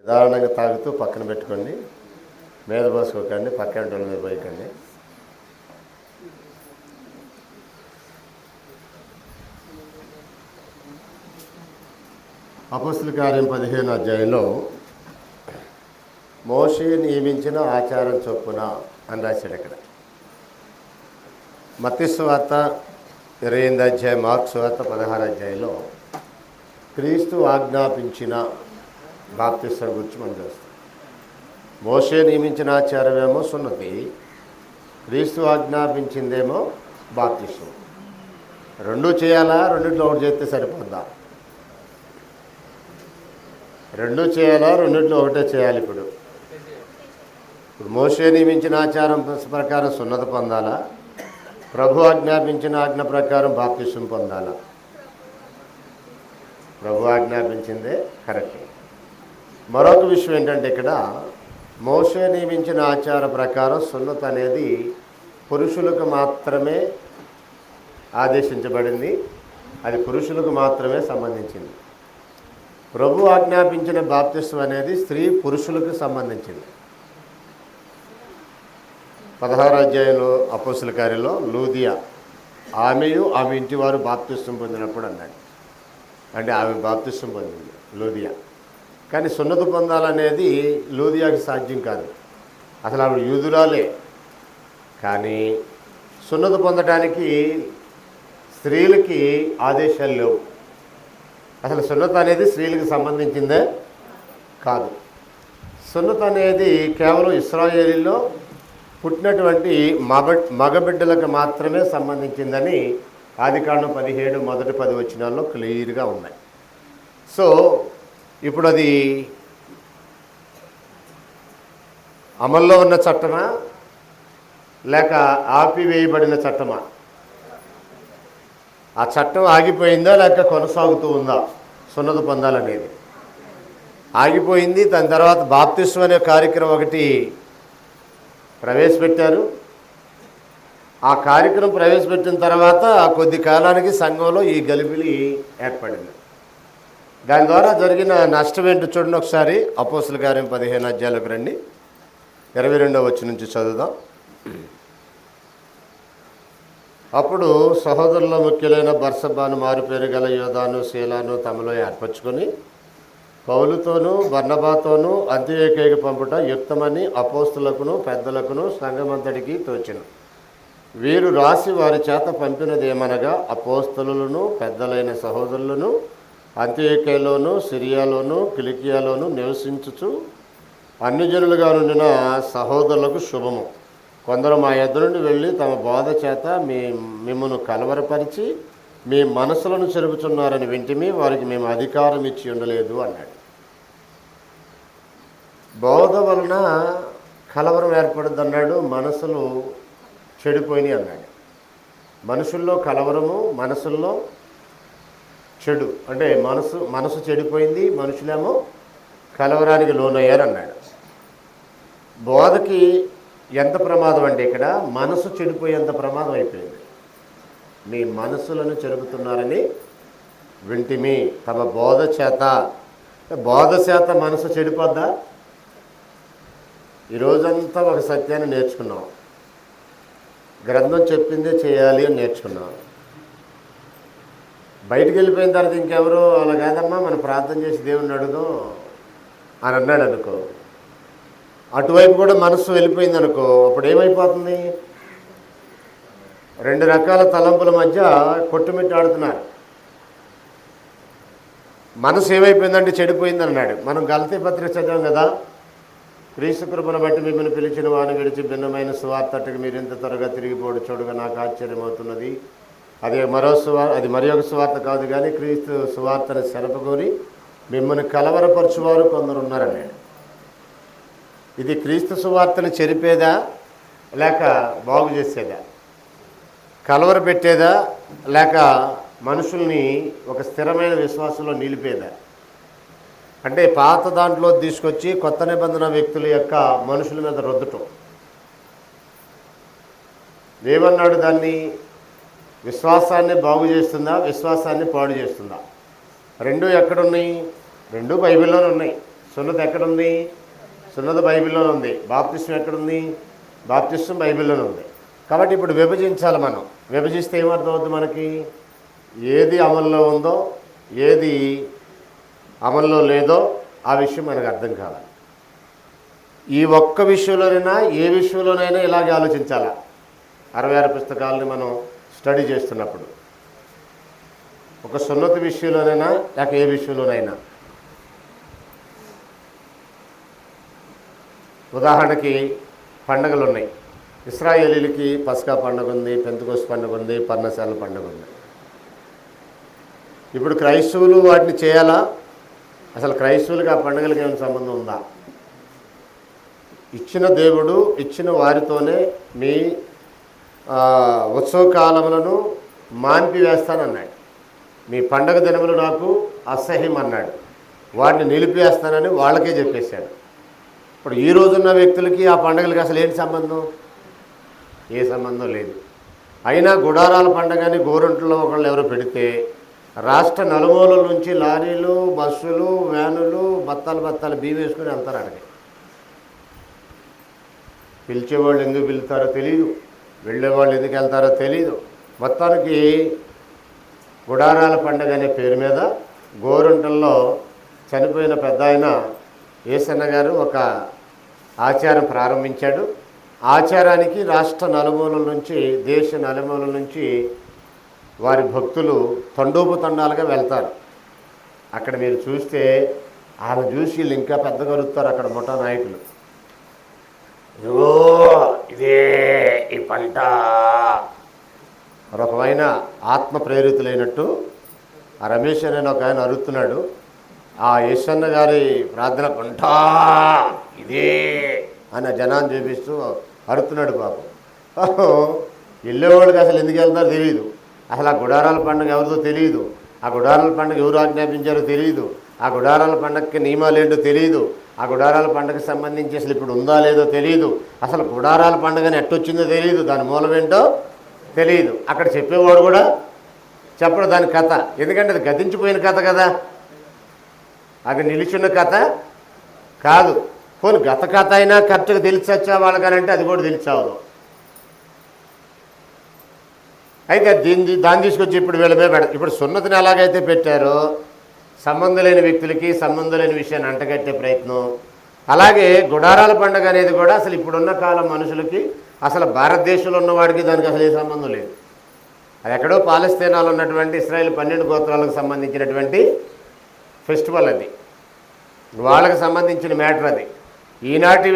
నిదానంగా తాగుతూ పక్కన పెట్టుకోండి, మీద పోసుకోకండి, పక్కన మీద పోయకండి. అపొస్తలుల కార్యం 15వ అధ్యాయంలో మోషే నియమించిన ఆచారం చొప్పున అని రాశాడు. అక్కడ మత్తయి సువార్త 28వ అధ్యాయం, మార్కు సువార్త 16వ అధ్యాయంలో క్రీస్తు ఆజ్ఞాపించిన బాప్తిస్మం గురించి మనం చూస్తాం. మోషే నియమించిన ఆచారమేమో సున్నతి, క్రీస్తు ఆజ్ఞాపించిందేమో బాప్తిస్మం. రెండూ చేయాలా? రెండిట్లో ఒకటి చేస్తే సరిపోద్దా? రెండూ చేయాలా? రెండిట్లో ఒకటే చేయాలి. ఇప్పుడు మోషే నియమించిన ఆచారం ప్రకారం సున్నతి పొందాలా? ప్రభు ఆజ్ఞాపించిన ఆజ్ఞ ప్రకారం బాప్తిస్మం పొందాలా? ప్రభు ఆజ్ఞాపించిందే కరెక్ట్. మరొక విషయం ఏంటంటే, ఇక్కడ మోషే నియమించిన ఆచార ప్రకారం సున్నతి అనేది పురుషులకు మాత్రమే ఆదేశించబడింది, అది పురుషులకు మాత్రమే సంబంధించింది. ప్రభు ఆజ్ఞాపించిన బాప్తిస్మం అనేది స్త్రీ పురుషులకు సంబంధించింది. 16వ అధ్యాయంలో అపొస్తలుల కార్యంలో లూదియా, ఆమెయు ఆమె ఇంటి వారు బాప్తిస్మం పొందినప్పుడు అన్నాడు. అంటే ఆమె బాప్తిస్మం పొందింది లూదియా. కానీ సున్నతి పొందాలనేది లూదియాకి సాధ్యం కాదు. అసలు ఆవిడ యూదురాలే. కానీ సున్నతి పొందడానికి స్త్రీలకి ఆదేశాలు లేవు. అసలు సున్నతి అనేది స్త్రీలకు సంబంధించిందే కాదు. సున్నతి అనేది కేవలం ఇశ్రాయేలీలో పుట్టినటువంటి మగబిడ్డలకు మాత్రమే సంబంధించిందని ఆదికాండం 17 మొదటి 10 వచనాల్లో క్లియర్గా ఉన్నాయి. సో ఇప్పుడు అది అమల్లో ఉన్న చట్టమా లేక ఆపివేయబడిన చట్టమా? ఆ చట్టం ఆగిపోయిందా లేక కొనసాగుతూ ఉందా? సున్నతి పొందాలనేది ఆగిపోయింది. దాని తర్వాత బాప్తిస్మం అనే కార్యక్రమం ఒకటి ప్రవేశపెట్టారు. ఆ కార్యక్రమం ప్రవేశపెట్టిన తర్వాత కొద్ది కాలానికి సంఘంలో ఈ గలిబిలి ఏర్పడింది. దాని ద్వారా జరిగిన నష్టం ఏంటో చూడండి ఒకసారి. అపొస్తలుల కార్యం 15వ అధ్యాయంలోకి రండి, 22వ వచనం నుంచి చదువుదాం. అప్పుడు సహోదరుల ముఖ్యులైన బర్సబాను, మారుపేరు గల యోదాను, శీలాను తమలో ఏర్పరచుకొని పౌలుతోనూ బర్నబాతోనూ అంత్యోక్యకి పంపుట యుక్తమని అపోస్తులకును పెద్దలకును సంఘమంతటికి తోచెను. వీరు రాసి వారి చేత పంపినదేమనగా, అపోస్తలులను పెద్దలైన సహోదరులను అంత్యోక్యలోను, సిరియాలోను, కిలికియాలోను నివసించుచు అన్యజనులుగా నుండిన సహోదరులకు శుభము. కొందరు మా ఎదురు నుండి వెళ్ళి తమ బోధ చేత మిమ్మను కలవరపరిచి మీ మనసులను చెరుపుచున్నారని వింటిమి, వారికి మేము అధికారం ఇచ్చి ఉండలేదు అన్నాడు. బోధ వలన కలవరం ఏర్పడుద్ది అన్నాడు. మనసులు చెడిపోయినాయి అన్నాడు. మనుషుల్లో కలవరము, మనసుల్లో చెడు అంటే మనసు చెడిపోయింది, మనుషులేమో కలవరానికి లోనయ్యారు అన్నాడు. బోధకి ఎంత ప్రమాదం అంటే, ఇక్కడ మనసు చెడిపోయేంత ప్రమాదం అయిపోయింది. మీ మనసులను చెరుపుతున్నారని వింటిమి, తమ బోధ చేత. బోధ చేత మనసు చెడిపోద్దా? ఈరోజంతా ఒక సత్యాన్ని నేర్చుకున్నాం, గ్రంథం చెప్పిందే చేయాలి అని నేర్చుకున్నాం. బయటికి వెళ్ళిపోయిన తర్వాత ఇంకెవరు అలా కాదమ్మా, మనం ప్రార్థన చేసి దేవుణ్ణి అడుగుదాం అని అన్నాడు అనుకో, అటువైపు కూడా మనసు వెళ్ళిపోయింది అనుకో, అప్పుడు ఏమైపోతుంది? రెండు రకాల తలంపుల మధ్య కొట్టుమిట్టాడుతున్నారు. మనసు ఏమైపోయిందంటే చెడిపోయింది అన్నాడు. మనం గలతీ పత్రిక చదివాం కదా, క్రీస్తు కృపను బట్టి మిమ్మల్ని పిలిచిన వారిని విడిచి భిన్నమైన సువార్తకి మీరు ఇంత త్వరగా తిరిగిపోవడం చూడగా నాకు ఆశ్చర్యమవుతున్నది. అది మరి ఒక సువార్త కాదు, కానీ క్రీస్తు సువార్తను సెలపగోరి మిమ్మల్ని కలవరపరచువారు కొందరు ఉన్నారన్నాడు. ఇది క్రీస్తు సువార్తను చెరిపేదా లేక బాగు చేసేదా? కలవర పెట్టేదా లేక మనుషుల్ని ఒక స్థిరమైన విశ్వాసంలో నిలిపేదా? అంటే పాత దాంట్లో తీసుకొచ్చి కొత్త నిబంధన వ్యక్తుల యొక్క మనుషుల మీద రుద్దటం. ఏమన్నాడు దాన్ని? విశ్వాసాన్ని బాగు చేస్తుందా, విశ్వాసాన్ని పాడు చేస్తుందా? రెండు ఎక్కడున్నాయి? రెండు బైబిల్లోనే ఉన్నాయి. సో సున్నతి ఎక్కడుంది? సున్నతి బైబిల్లోనే ఉంది. బాప్తిస్మం ఎక్కడుంది? బాప్తిస్మం బైబిల్లోనే ఉంది. కాబట్టి ఇప్పుడు విభజించాలి మనం. విభజిస్తే ఏమర్థం అవుతుంది మనకి? ఏది అమల్లో ఉందో ఏది అమల్లో లేదో ఆ విషయం మనకు అర్థం కావాలి. ఈ ఒక్క విషయంలోనైనా ఏ విషయంలోనైనా ఇలాగే ఆలోచించాలా. 66 పుస్తకాలని మనం స్టడీ చేస్తున్నప్పుడు ఒక సున్నతి విషయంలోనైనా లేక ఏ విషయంలోనైనా. ఉదాహరణకి పండుగలు ఉన్నాయి. ఇశ్రాయేలీలకి పస్కా పండుగ ఉంది, పెంతెకోస్తు పండుగ ఉంది, పర్ణశాల పండుగ ఉంది. ఇప్పుడు క్రైస్తవులు వాటిని చేయాలా? అసలు క్రైస్తవులకి ఆ పండుగలకి ఏమైనా సంబంధం ఉందా? ఇచ్చిన దేవుడు ఇచ్చిన వారితోనే మీ ఉత్సవ కాలములను మాన్పివేస్తానన్నాడు. మీ పండగ దినములు నాకు అసహ్యం అన్నాడు. వాటిని నిలిపివేస్తానని వాళ్ళకే చెప్పేశాడు. ఇప్పుడు ఈ రోజున్న వ్యక్తులకి ఆ పండుగలకి అసలు ఏంటి సంబంధం? ఏ సంబంధం లేదు. అయినా గుడారాల పండుగని గోరంట్లో ఒకళ్ళు ఎవరో పెడితే రాష్ట్ర నలుమూలల నుంచి లారీలు, బస్సులు, వ్యానులు బత్తాలు బియ్యం వేసుకుని వెళ్తారు. అక్కడికి పిలిచేవాళ్ళు ఎందుకు పిలుస్తారో తెలియదు, వెళ్ళేవాళ్ళు ఎందుకు వెళ్తారో తెలియదు. మొత్తానికి గుడారాల పండుగ అనే పేరు మీద గోరంటల్లో చనిపోయిన పెద్ద ఆయన ఏసన్న గారు ఒక ఆచారం ప్రారంభించాడు. ఆచారానికి రాష్ట్ర నలుమూలల నుంచి, దేశ నలుమూలల నుంచి వారి భక్తులు తండోపతండాలుగా వెళ్తారు. అక్కడ మీరు చూస్తే ఆమె చూసి వీళ్ళు ఇంకా పెద్దగా అరుస్తారు అక్కడ ముఠా నాయకులు. ఇదిగో ఇదే ఈ పంట. రకమైన ఆత్మ ప్రేరితులైనట్టు ఆ రమేష్ అనే ఒక ఆయన అరుస్తున్నాడు. ఆ యశ్వన్న గారి ప్రార్థన పంట ఇదే అని జనాన్ని చూపిస్తూ అరుతున్నాడు. పాపం వెళ్ళేవాళ్ళకి అసలు ఎందుకు వెళ్తారో తెలియదు. అసలు ఆ గుడారాల పండుగ ఎవరిదో తెలియదు. ఆ గుడారాల పండుగ ఎవరు ఆజ్ఞాపించారో తెలియదు. ఆ గుడారాల పండుగకి నియమాలు ఏంటో తెలియదు. ఆ గుడారాల పండుగకి సంబంధించి అసలు ఇప్పుడు ఉందా లేదో తెలియదు. అసలు గుడారాల పండుగని ఎట్టొచ్చిందో తెలియదు. దాని మూలం ఏంటో తెలియదు. అక్కడ చెప్పేవాడు కూడా చెప్పడు దాని కథ. ఎందుకంటే అది గతించిపోయిన కథ కదా, అది నిలిచున్న కథ కాదు. పోనీ గత కథ అయినా కరెక్ట్గా తెలిసొచ్చా వాళ్ళకనంటే అది కూడా తెలిసావు. అయితే దాన్ని తీసుకొచ్చి ఇప్పుడు వీళ్ళమే ఇప్పుడు సున్నతిని ఎలాగైతే పెట్టారో సంబంధం లేని వ్యక్తులకి సంబంధం లేని విషయాన్ని అంటగట్టే ప్రయత్నం, అలాగే గుడారాల పండుగ అనేది కూడా అసలు ఇప్పుడున్న కాలం మనుషులకి, అసలు భారతదేశంలో ఉన్నవాడికి దానికి అసలు ఏ సంబంధం లేదు. అది ఎక్కడో పాలస్తీనాలో ఉన్నటువంటి ఇశ్రాయేల్ 12 గోత్రాలకు సంబంధించినటువంటి ఫెస్టివల్. అది వాళ్ళకి సంబంధించిన మ్యాటర్. అది ఈనాటి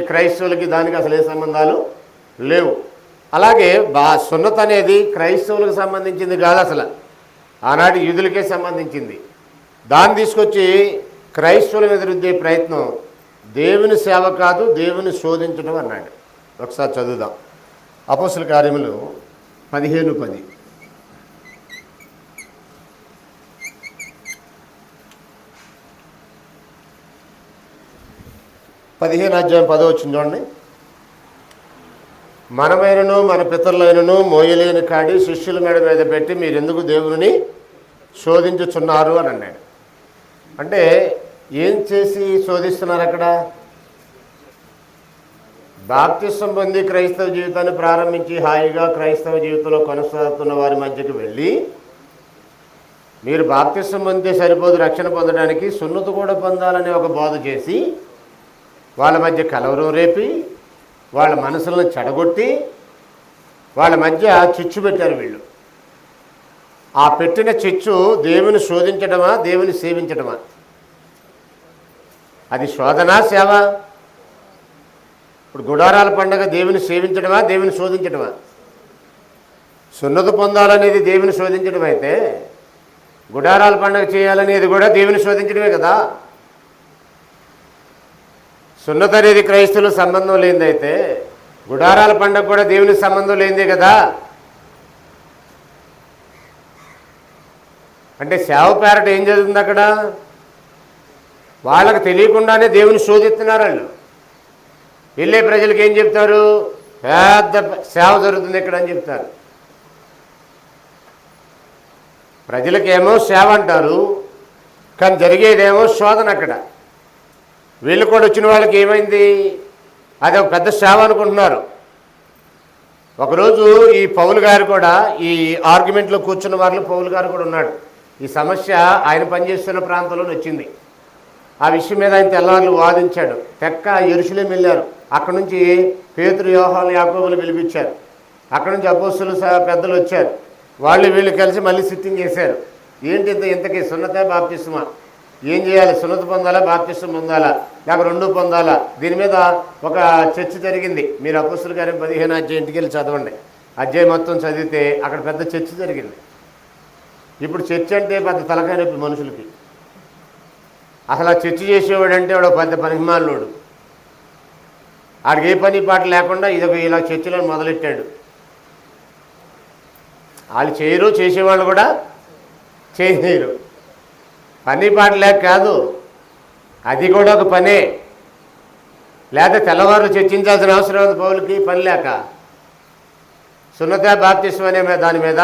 క్రైస్తవులకి దానికి అసలు ఏ సంబంధాలు లేవు. అలాగే సున్నత అనేది క్రైస్తవులకు సంబంధించింది కాదు, అసలు ఆనాటి యూదులకే సంబంధించింది. దాన్ని తీసుకొచ్చి క్రైస్తవుల మీద రుద్దే ప్రయత్నం దేవుని సేవ కాదు, దేవుని శోధించడం అన్నాడు. ఒకసారి చదువుదాం. అపోస్తుల కార్యములు 15:10. 15వ అధ్యాయం 10వ వచనం చూడండి. మనమైనను మన పితరులైనను మోయలేని కాడి శిష్యుల మెడ మీద పెట్టి మీరెందుకు దేవుని శోధించుచున్నారు అని అన్నాడు. అంటే ఏం చేసి శోధిస్తున్నారు అక్కడ? బాప్తిసం పొంది క్రైస్తవ జీవితాన్ని ప్రారంభించి హాయిగా క్రైస్తవ జీవితంలో కొనసాగుతున్న వారి మధ్యకి వెళ్ళి మీరు బాప్తిసం పొందితే సరిపోదు రక్షణ పొందడానికి, సున్నతి కూడా పొందాలని ఒక బోధ చేసి వాళ్ళ మధ్య కలవరం రేపి వాళ్ళ మనసులను చెడగొట్టి వాళ్ళ మధ్య చిచ్చు పెట్టారు వీళ్ళు. ఆ పెట్టిన చిచ్చు దేవుని శోధించడమా, దేవుని సేవించడమా? అది శోధనా సేవ? ఇప్పుడు గుడారాల పండుగ దేవుని సేవించడమా, దేవుని శోధించడమా? సున్నతి పొందాలనేది దేవుని శోధించడం అయితే గుడారాల పండుగ చేయాలనేది కూడా దేవుని శోధించడమే కదా. సున్నతి అనేది క్రైస్తవులు సంబంధం లేనిదైతే గుడారాల పండుగ కూడా దేవునికి సంబంధం లేనిదే కదా. అంటే సేవ పేరట ఏం జరుగుతుంది అక్కడ? వాళ్ళకు తెలియకుండానే దేవుని శోధిస్తున్నారు వాళ్ళు. వెళ్ళే ప్రజలకు ఏం చెప్తారు? పెద్ద సేవ జరుగుతుంది ఇక్కడ అని చెప్తారు. ప్రజలకేమో సేవ అంటారు, కానీ జరిగేదేమో శోధన. అక్కడ వీళ్ళు కూడా వచ్చిన వాళ్ళకి ఏమైంది, అది ఒక పెద్ద సేవ అనుకుంటున్నారు. ఒకరోజు ఈ పౌలు గారు కూడా ఈ ఆర్గ్యుమెంట్లో కూర్చున్న వారిలో పౌలు గారు కూడా ఉన్నాడు. ఈ సమస్య ఆయన పనిచేస్తున్న ప్రాంతంలో వచ్చింది. ఆ విషయం మీద ఆయన తెల్లవారులు వాదించాడు. తెక్క యెరూషలేము వెళ్ళారు. అక్కడ నుంచి పేతురు, యోహాను, యాకోబులు పిలిపించారు. అక్కడ నుంచి అపోస్తలులు పెద్దలు వచ్చారు. వాళ్ళు వీళ్ళు కలిసి మళ్ళీ సిట్టింగ్ చేశారు. ఏంటి ఇంతకీ సున్నత బాప్తిస్మా, ఏం చేయాలి, సున్నత పొందాలా బాప్తిస్మం పొందాలా లేక రెండు పొందాలా? దీని మీద ఒక చర్చ జరిగింది. మీరు అపోస్తలుల కార్యం 15 అధ్యాయం ఇంటికి వెళ్ళి చదవండి. అధ్యాయం మొత్తం చదివితే అక్కడ పెద్ద చర్చ జరిగింది. ఇప్పుడు చర్చ అంటే పెద్ద తలకాయ నొప్పి మనుషులకి. అసలు ఆ చర్చ చేసేవాడు అంటే వాడు పెద్ద పనిమాలోడు. ఆడికి ఏ పని పాట లేకుండా ఇదొక ఇలా చర్చలను మొదలెట్టాడు. వాళ్ళు చేయరు, చేసేవాళ్ళు కూడా చేయలేరు. పని పాట లేక కాదు, అది కూడా ఒక పనే. లేకపోతే తెల్లవారు చర్చించాల్సిన అవసరం ఉంది పౌలుకి, పని లేక. సున్నత బాప్తిస్మం అనే దాని మీద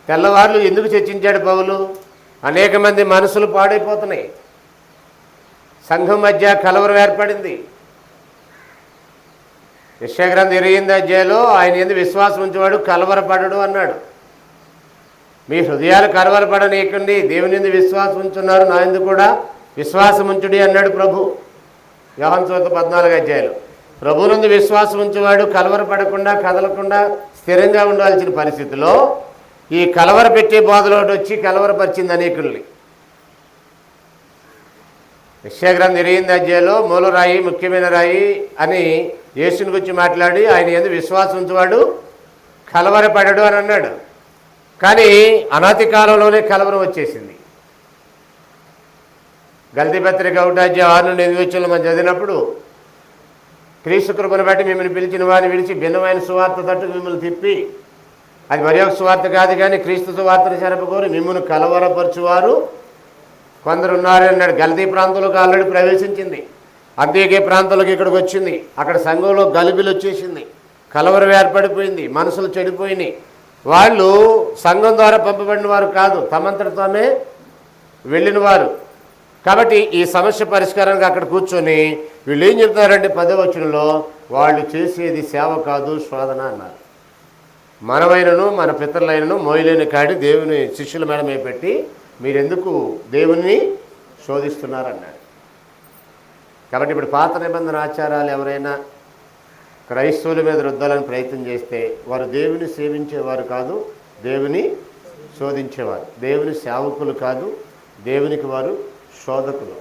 తెల్లవారులు ఎందుకు చర్చించాడు పౌలు? అనేక మంది మనసులు పాడైపోతున్నాయి. సంఘం మధ్య కలవరం ఏర్పడింది. యెషయా గ్రంథం 28 అధ్యాయంలో ఆయన ఎందుకు విశ్వాసం ఉంచేవాడు కలవరపడడు అన్నాడు. మీ హృదయాలు కలవరపడనీయకండి, దేవుని యందు విశ్వాసం ఉంచున్నారు, నా యందు కూడా విశ్వాసం ఉంచుడి అన్నాడు ప్రభు. యోహాను సువార్త 14 అధ్యాయంలో ప్రభువునందు విశ్వాసం ఉంచేవాడు కలవరపడకుండా కదలకుండా స్థిరంగా ఉండాల్సిన పరిస్థితిలో ఈ కలవర పెట్టే బోధలో వచ్చి కలవరపరిచింది అనేకుల్ని. యెషయా గ్రంథం 28 అధ్యాయంలో మూలరాయి, ముఖ్యమైన రాయి అని యేసుని గురించి మాట్లాడి ఆయన యందు విశ్వాసం ఉంచేవాడు కలవరపడడు అని అన్నాడు. కానీ అనాది కాలంలోనే కలవరం వచ్చేసింది. గల్తీ పత్రిక 1 అధ్యాయం 6 నుండి 8 వచనాలు మనం చదివినప్పుడు, క్రీస్తు కృపను బట్టి మిమ్మల్ని పిలిచిన వారిని విడిచి భిన్నమైన సువార్త తట్టు మిమ్మల్ని తిప్పి, అది మరి ఒక సువార్త కాదు కానీ క్రీస్తు సువార్తను జరపకోరి మిమ్మల్ని కలవరపరచువారు కొందరు ఉన్నారు అన్నాడు. గల్తీ ప్రాంతంలోకి ఆల్రెడీ ప్రవేశించింది. అంత్యోక్య ప్రాంతంలోకి ఇక్కడికి వచ్చింది. అక్కడ సంఘంలో గలిబిలు వచ్చేసింది, కలవరం ఏర్పడిపోయింది, మనసులు చెడిపోయినాయి. వాళ్ళు సంఘం ద్వారా పంపబడిన వారు కాదు, తమంతట తామే వెళ్ళిన వారు. కాబట్టి ఈ సమస్య పరిష్కారానికి అక్కడ కూర్చొని వీళ్ళు ఏం చెప్తున్నారంటే 10వ వచనంలో, వాళ్ళు చేసేది సేవ కాదు శోధన అన్నారు. మనమైనను మన పితరులైనను మోయలేని కాడి దేవుని శిష్యుల మేడమే పెట్టి మీరెందుకు దేవుని శోధిస్తున్నారన్నాడు. కాబట్టి ఇప్పుడు పాత నిబంధన ఆచారాలు ఎవరైనా క్రైస్తవుల మీద రుద్దాలని ప్రయత్నం చేస్తే వారు దేవుని సేవించేవారు కాదు, దేవుని శోధించేవారు. దేవుని సేవకులు కాదు, దేవునికి వారు శోధకులు.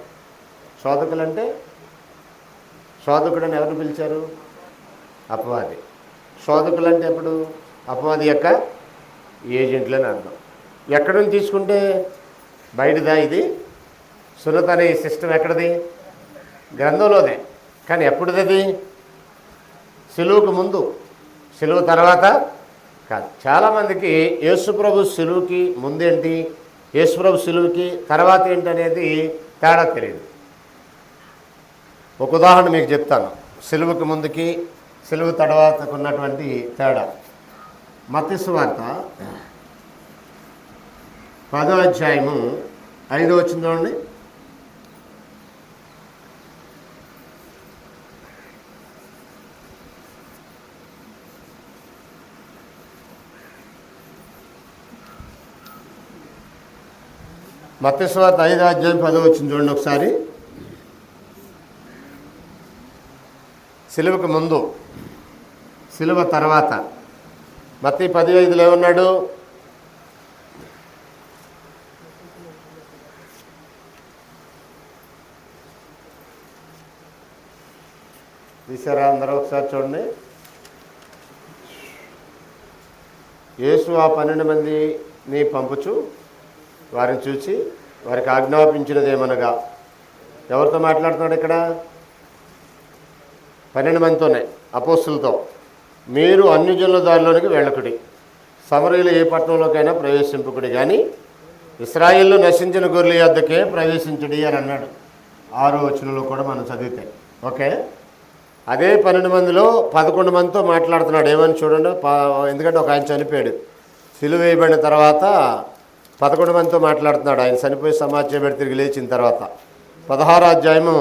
శోధకులు అంటే శోధకుడని ఎవరు పిలిచారు? అపవాది. శోధకులు అంటే ఎప్పుడు? అపవాది యొక్క ఏజెంట్లని అర్థం. ఎక్కడి నుంచి తీసుకుంటే బయటదా? ఇది సున్నత అనే సిస్టమ్ ఎక్కడిది? గ్రంథంలోదే. కానీ ఎప్పుడుది? సిలువుకు ముందు, సిలువు తర్వాత కాదు. చాలామందికి యేసుప్రభు సిలువుకి ముందేంటి, యేసుప్రభు సిలువుకి తర్వాత ఏంటి అనేది తేడా తెలియదు. ఒక ఉదాహరణ మీకు చెప్తాను. సిలువుకి ముందుకి సిలువు తర్వాతకు ఉన్నటువంటి తేడా. మత్తయి సువార్త 10వ అధ్యాయము 5వ వచనం చూడండి. మత్తయి సువార్త 5వ అధ్యాయం 10వ వచనం చూడండి ఒకసారి. సిలువకు ముందు, సిలువ తర్వాత. మత్తయి 10:5 ఏమన్నాడు? తీసారా అందరూ? ఒకసారి చూడండి. యేసు ఆ 12 మందిని పంపుచు వారిని చూసి వారికి ఆజ్ఞాపించినదేమనగా, ఎవరితో మాట్లాడుతున్నాడు ఇక్కడ? 12 మందితోనే, అపోస్తులతో. మీరు అన్యజనుల దారిలోనికి వెళ్ళకుడి, సమరయులు ఏ పట్టణంలోకైనా ప్రవేశింపుకుడి, కానీ ఇశ్రాయేల్లో నశించిన గొర్రెల యొద్దకే ప్రవేశించుడి అని అన్నాడు. 6వ వచనంలో కూడా మనం చదివితే. ఓకే, అదే 12 మందిలో 11 మందితో మాట్లాడుతున్నాడు. ఏమని చూడండి. ఎందుకంటే ఒక ఆయన చనిపోయాడు. సిలువ వేయబడిన తర్వాత 11 మందితో మాట్లాడుతున్నాడు. ఆయన చనిపోయి సమాజం పెట్టి తిరిగి లేచిన తర్వాత 16వ అధ్యాయము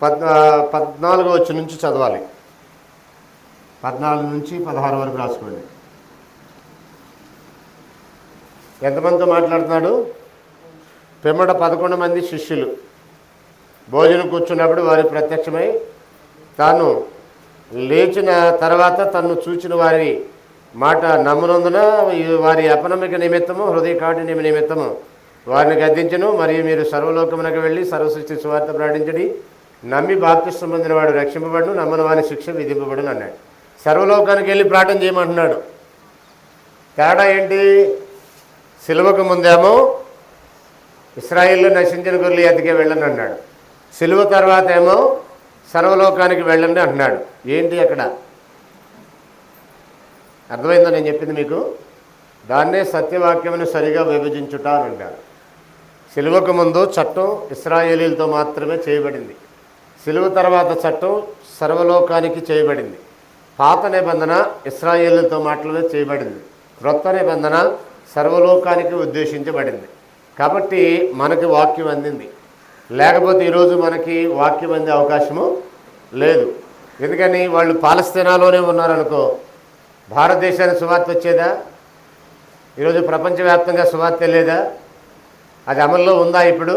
14 నుంచి చదవాలి. 14 నుంచి 16 వరకు రాసుకోండి. ఎంతమందితో మాట్లాడుతున్నాడు? పిమ్మట 11 మంది శిష్యులు భోజనం కూర్చున్నప్పుడు వారి ప్రత్యక్షమై తాను లేచిన తర్వాత తన్ను చూచిన వారి మాట నమ్మునందున వారి అపనమ్మిక నిమిత్తము హృదయ కాఠిన్యం నిమిత్తము వారిని గద్దించను. మరియు మీరు సర్వలోకమునకు వెళ్ళి సర్వసృష్టి సువార్త ప్రకటించడి. నమ్మి బాప్తిస్మం పొందిన వాడు రక్షింపబడును, నమ్మని వాని శిక్ష విధింపబడును అన్నాడు. సర్వలోకానికి వెళ్ళి ప్రార్థన చేయమంటున్నాడు. తేడా ఏంటి? సిలువకు ముందేమో ఇశ్రాయేల్లో నశించిన గొర్రెల ఎద్దకే వెళ్ళండి అన్నాడు. సిలువ తర్వాత ఏమో సర్వలోకానికి వెళ్ళండి అంటున్నాడు. ఏంటి అక్కడ? అర్థమైందో నేను చెప్పింది మీకు? దాన్నే సత్యవాక్యమును సరిగా విభజించుట అని అంటారు. సిలువకు ముందు చట్టం ఇశ్రాయేలీలతో మాత్రమే చేయబడింది. సిలువ తర్వాత చట్టం సర్వలోకానికి చేయబడింది. పాత నిబంధన ఇశ్రాయేలీలతో మాత్రమే చేయబడింది. క్రొత్త నిబంధన సర్వలోకానికి ఉద్దేశించబడింది. కాబట్టి మనకి వాక్యం అందింది. లేకపోతే ఈరోజు మనకి వాక్యం అందే అవకాశము లేదు. ఎందుకని? వాళ్ళు పాలస్తీనాలోనే ఉన్నారనుకో, భారతదేశానికి సువార్త వచ్చేదా? ఈరోజు ప్రపంచవ్యాప్తంగా సువార్త లేదా? అది అమల్లో ఉందా? ఇప్పుడు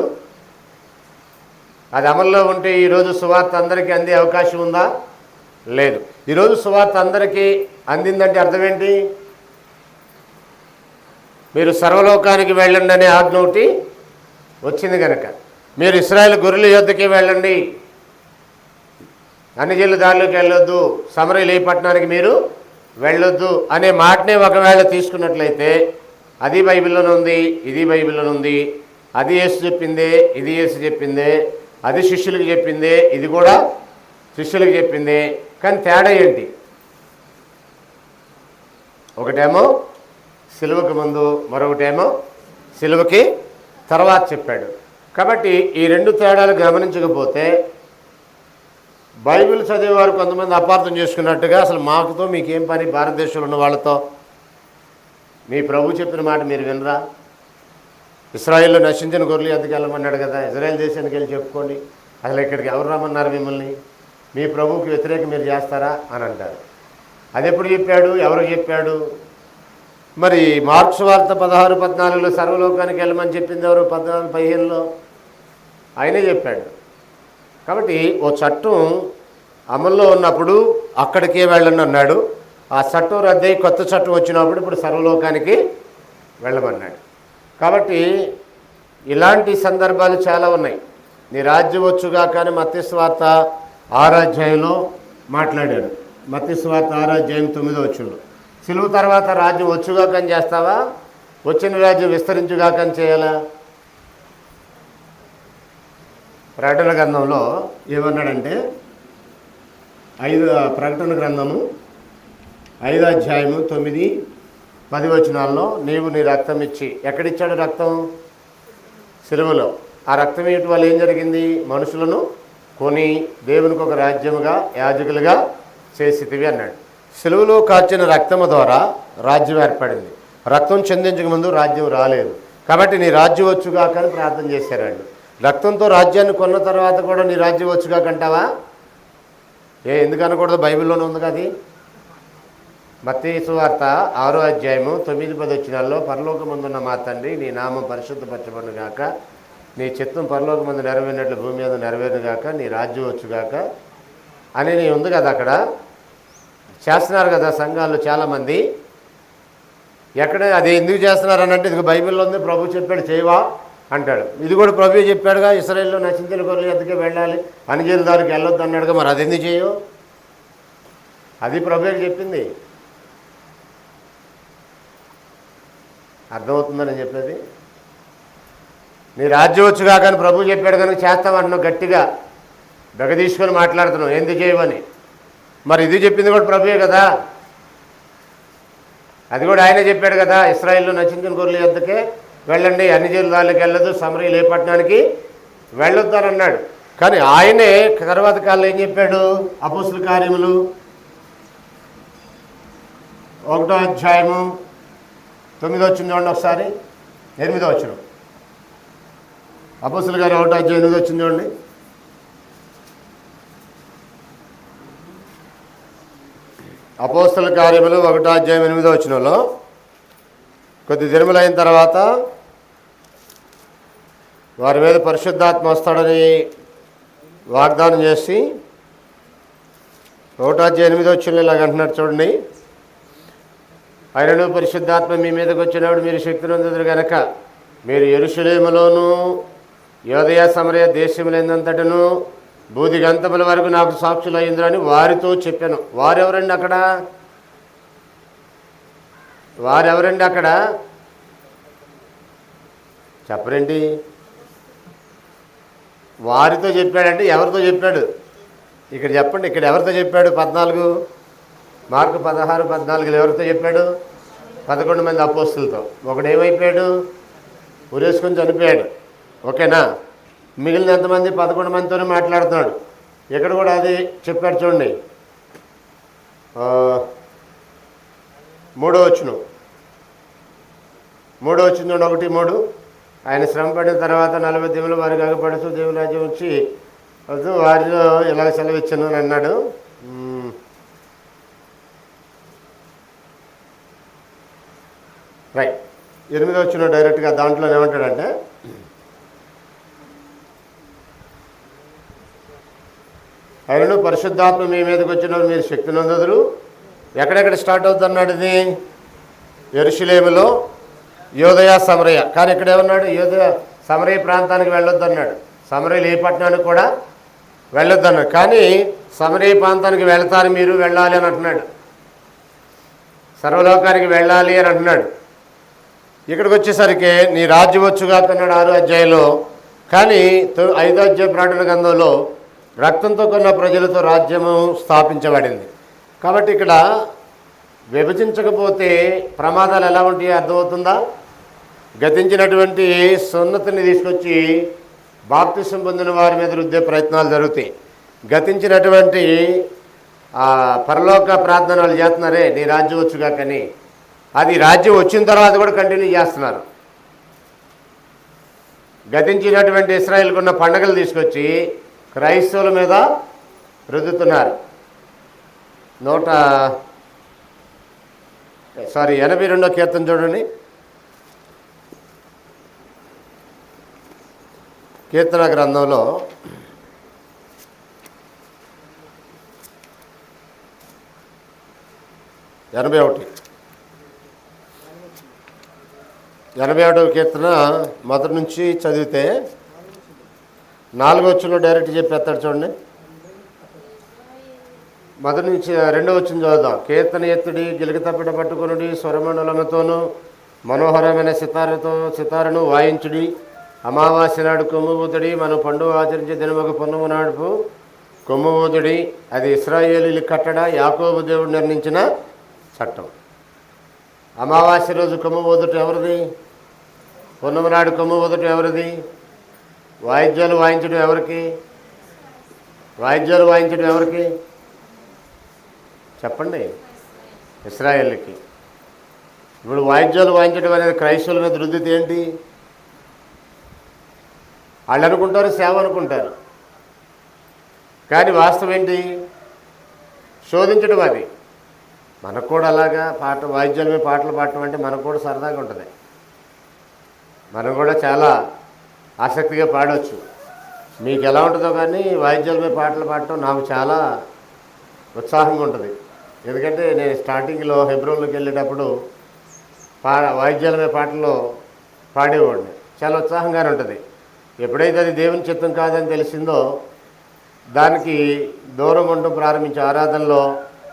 అది అమల్లో ఉంటే ఈరోజు సువార్త అందరికీ అందే అవకాశం ఉందా? లేదు. ఈరోజు సువార్త అందరికీ అందిందంటే అర్థం ఏంటి? మీరు సర్వలోకానికి వెళ్ళండి అనే ఆజ్ఞ ఒకటి వచ్చింది కనుక, మీరు ఇశ్రాయేలు గొర్రెల యొద్దకి వెళ్ళండి, అన్ని జిల్లా దారిలోకి వెళ్ళొద్దు, సమరయులు ఏ పట్టణానికి మీరు వెళ్ళొద్దు అనే మాటనే ఒకవేళ తీసుకున్నట్లయితే అది బైబిల్లోనే ఉంది, ఇది బైబిల్లోనే ఉంది. అది యేసు చెప్పిందే, ఇది యేసు చెప్పిందే. అది శిష్యులకు చెప్పిందే, ఇది కూడా శిష్యులకు చెప్పిందే. కానీ తేడా ఏంటి? ఒకటేమో సిలువకు ముందు, మరొకటేమో సిలువకి తర్వాత చెప్పాడు. కాబట్టి ఈ రెండు తేడాలు గమనించకపోతే బైబిల్ చదివేవారు కొంతమంది అపార్థం చేసుకున్నట్టుగా అసలు మాకుతో మీకేం పని, భారతదేశంలో ఉన్న వాళ్ళతో? మీ ప్రభు చెప్పిన మాట మీరు వినరా? ఇశ్రాయేల్లో నశించిన గొర్రెలు ఎద్దకు వెళ్ళమన్నాడు కదా, ఇజ్రాయెల్ దేశానికి వెళ్ళి చెప్పుకోండి. అసలు ఇక్కడికి ఎవరు రమ్మన్నారు మిమ్మల్ని? మీ ప్రభువుకి వ్యతిరేకం మీరు చేస్తారా అని అంటారు. అది ఎప్పుడు చెప్పాడు? ఎవరు చెప్పాడు? మరి మార్క్స్ వార్త 16-14లో సర్వలోకానికి వెళ్ళమని చెప్పింది ఎవరు? 14-15లో ఆయనే చెప్పాడు. కాబట్టి ఓ చట్టం అమల్లో ఉన్నప్పుడు అక్కడికే వెళ్ళండి అన్నాడు. ఆ చట్టం రద్దయి కొత్త చట్టం వచ్చినప్పుడు ఇప్పుడు సర్వలోకానికి వెళ్ళమన్నాడు. కాబట్టి ఇలాంటి సందర్భాలు చాలా ఉన్నాయి. నీ రాజ్యం వచ్చుగా కానీ మత్తయి సువార్త 6వ అధ్యాయంలో మాట్లాడాడు. మత్తయి సువార్త 6వ అధ్యాయం 9వ వచనంలో సిలువ తర్వాత రాజ్యం వచ్చుగా కానీ చేస్తావా, వచ్చిన రాజ్యం విస్తరించుగా కానీ చేయాలా? ప్రకటన గ్రంథంలో ఏమన్నాడంటే ప్రకటన గ్రంథము 5వ అధ్యాయము 9-10 వచనాల్లో నీవు నీ రక్తం ఇచ్చి, ఎక్కడిచ్చాడు రక్తం? సిలువలో. ఆ రక్తం ఇవ్వటం వల్ల ఏం జరిగింది? మనుషులను కొని దేవునికి ఒక రాజ్యముగా యాజకులుగా చేసితివి అన్నాడు. సిలువలో కార్చిన రక్తము ద్వారా రాజ్యం ఏర్పడింది. రక్తం చెందించక ముందు రాజ్యం రాలేదు. కాబట్టి నీ రాజ్యం వచ్చుగా కానీ ప్రార్థన చేశారండి. రక్తంతో రాజ్యాన్ని కొన్న తర్వాత కూడా నీ రాజ్యం వచ్చుగా కంటావా? ఎందుకు అనకూడదు? బైబిల్లోనే ఉంది కదా. అది మత్తయి సువార్త 6వ అధ్యాయము 9-10 వచనాల్లో పరలోకమందున్న మా తండ్రి నీ నామం పరిశుద్ధపరచబడును గాక, నీ చిత్తం పరలోకమందు నెరవేరినట్లు భూమి మీద నెరవేరును గాక, నీ రాజ్యం వచ్చుగాక అని ఉంది కదా. అక్కడ చేస్తున్నారు కదా సంఘాల్లో చాలామంది. ఎక్కడ అది ఎందుకు చేస్తున్నారు అని అంటే, ఇది బైబిల్లో ఉంది, ప్రభు చెప్పాడు చేయవా అంటాడు. ఇది కూడా ప్రభు చెప్పాడుగా, ఇశ్రాయేల్లో నశించిన గొర్రెల ఎద్దకే వెళ్ళాలి, అన్యజనుల దారికి వెళ్ళొద్దు అన్నాడుగా. మరి అది ఎందుకు చేయవు? అది ప్రభువే చెప్పింది. అర్థమవుతుందని చెప్పేది? నీ రాజ్యం వచ్చుగా కానీ ప్రభు చెప్పాడు కనుక చేస్తామన్నావు, గట్టిగా బెగ తీసుకొని మాట్లాడుతున్నావు ఎందుకు చేయవని. మరి ఇది చెప్పింది కూడా ప్రభువే కదా, అది కూడా ఆయనే చెప్పాడు కదా. ఇశ్రాయేల్లో నశించిన గొర్రెల యొద్దకే వెళ్ళండి, అన్యజనుల దారికి వెళ్ళదు, సమరయులు ఏ పట్టణానికి వెళ్ళొద్దు అని అన్నాడు. కానీ ఆయనే తర్వాత కాలంలో ఏం చెప్పాడు? అపోస్తుల కార్యములు 1వ అధ్యాయము 9వ వచనం చూడండి ఒకసారి, 8వ వచనం. అపోస్తుల కార్యం 1వ అధ్యాయం 8వ వచనం చూడండి. అపోస్తల కార్యములు 1:8 కొద్ది దినములైన తర్వాత వారి మీద పరిశుద్ధాత్మ వస్తాడని వాగ్దానం చేసి 1:8 ఇలాగ అంటున్నాడు చూడండి. ఆయనను పరిశుద్ధాత్మ మీ మీదకి వచ్చినప్పుడు మీరు శక్తి నొందుదురు గనక మీరు యెరూషలేములోను యూదయ సమరయ దేశములందంతటను బూదిగంతముల వరకు నాకు సాక్షులు అయ్యిందని వారితో చెప్పాను. వారెవరండి అక్కడ చెప్పరండి. వారితో చెప్పాడంటే ఎవరితో చెప్పాడు ఇక్కడ చెప్పండి. ఇక్కడ ఎవరితో చెప్పాడు? 14 మార్కు 16:14 ఎవరితో చెప్పాడు? 11 మంది అపోస్తులతో. ఒకడు ఏమైపోయాడు? ఉరేసుకొని చనిపోయాడు. ఓకేనా? మిగిలిన ఎంతమంది? 11 మందితోనే మాట్లాడుతున్నాడు. ఇక్కడ కూడా అది చెప్పాడు చూడండి. 3వ వచనం 1:3 ఆయన శ్రమ పడిన తర్వాత 40 దినములు వారికి అగపడుతూ దేవుని రాజ్యం వచ్చి వారిలో ఇలాగ సెలవిచ్చాను అని అన్నాడు. రైట్. 8వ వచనం డైరెక్ట్గా దాంట్లో ఏమంటాడంటే, ఆయనను పరిశుద్ధాత్మ మీ మీదకి వచ్చినప్పుడు మీరు శక్తి నొందుదురు. ఎక్కడెక్కడ స్టార్ట్ అవుతున్నాడు ఇది? యెరూషలేములో, యూదయ, సమరయ. కానీ ఇక్కడ ఏమన్నాడు? యూదయ సమరయ ప్రాంతానికి వెళ్ళొద్దన్నాడు. సమరయలు ఏ పట్టణానికి కూడా వెళ్ళొద్దన్నాడు. కానీ సమరయ ప్రాంతానికి వెళతారు, మీరు వెళ్ళాలి అని అంటున్నాడు. సర్వలోకానికి వెళ్ళాలి అని అంటున్నాడు. ఇక్కడికి వచ్చేసరికి నీ రాజ్యం వచ్చుగా అన్నాడు 6వ అధ్యాయంలో. కానీ 5వ అధ్యాయ ప్రకటన గ్రంథంలో రక్తంతో కొన్న ప్రజలతో రాజ్యము స్థాపించబడింది. కాబట్టి ఇక్కడ విభజించకపోతే ప్రమాదాలు ఎలా ఉంటాయో అర్థమవుతుందా? గతించినటువంటి సున్నతిని తీసుకొచ్చి బాప్తిసం పొందిన వారి మీద రుద్దే ప్రయత్నాలు జరుగుతాయి. గతించినటువంటి పరలోక ప్రార్థనలు చేస్తున్నారే, నీ రాజ్యం వచ్చుగా, కానీ అది రాజ్యం వచ్చిన తర్వాత కూడా కంటిన్యూ చేస్తున్నారు. గతించినటువంటి ఇశ్రాయేలుకు ఉన్న పండుగలు తీసుకొచ్చి క్రైస్తవుల మీద రుద్దుతున్నారు. 82వ కీర్తన చూడండి. కీర్తన గ్రంథంలో 81వ కీర్తన మొదటి నుంచి చదివితే 4వ వచనంలో డైరెక్ట్ చెప్పేస్తాడు చూడండి. మొదటి నుంచి 2వ వచనం చదువుదాం. కీర్తన ఎత్తుడి, గిలికి తప్పిట పట్టుకొనుడి, స్వరమండలముతోనూ మనోహరమైన సితారను వాయించుడి. అమావాస్య నాడు కొమ్ము ఊతుడి, మనం పండుగ ఆచరించే దినమొక పున్నము నాడు కొమ్ము ఊతుడి. అది ఇశ్రాయేలీయుల కట్టడ, యాకోబు దేవుడు నిర్ణయించిన చట్టం. అమావాస్య రోజు కొమ్ము ఊదటం ఎవరిది? పున్నము నాడు కొమ్ము ఊదటం ఎవరిది? వాయిద్యాలు వాయించడం ఎవరికి? చెప్పండి. ఇశ్రాయేలుకి. ఇప్పుడు వాయిద్యాలు వాయించడం అనేది క్రైస్తవుల మీద రుద్దితే ఏంటి? వాళ్ళు అనుకుంటారు సేవ అనుకుంటారు, కానీ వాస్తవం ఏంటి? శోధించడం. అది మనకు కూడా అలాగా వాయిద్యాల మీద పాటలు పాడటం అంటే మనకు కూడా సరదాగా ఉంటుంది. మనం కూడా చాలా ఆసక్తిగా పాడవచ్చు. మీకు ఎలా ఉంటుందో కానీ వాయిద్యాల మీద పాటలు పాడటం నాకు చాలా ఉత్సాహంగా ఉంటుంది. ఎందుకంటే నేను స్టార్టింగ్లో హెబ్రోన్లోకి వెళ్ళేటప్పుడు వాయిద్యాల మీద పాటలు పాడేవాడిని. చాలా ఉత్సాహంగానే ఉంటుంది. ఎప్పుడైతే అది దేవుని చిత్తం కాదని తెలిసిందో దానికి దూరం ఉండటం ప్రారంభించే ఆరాధనలో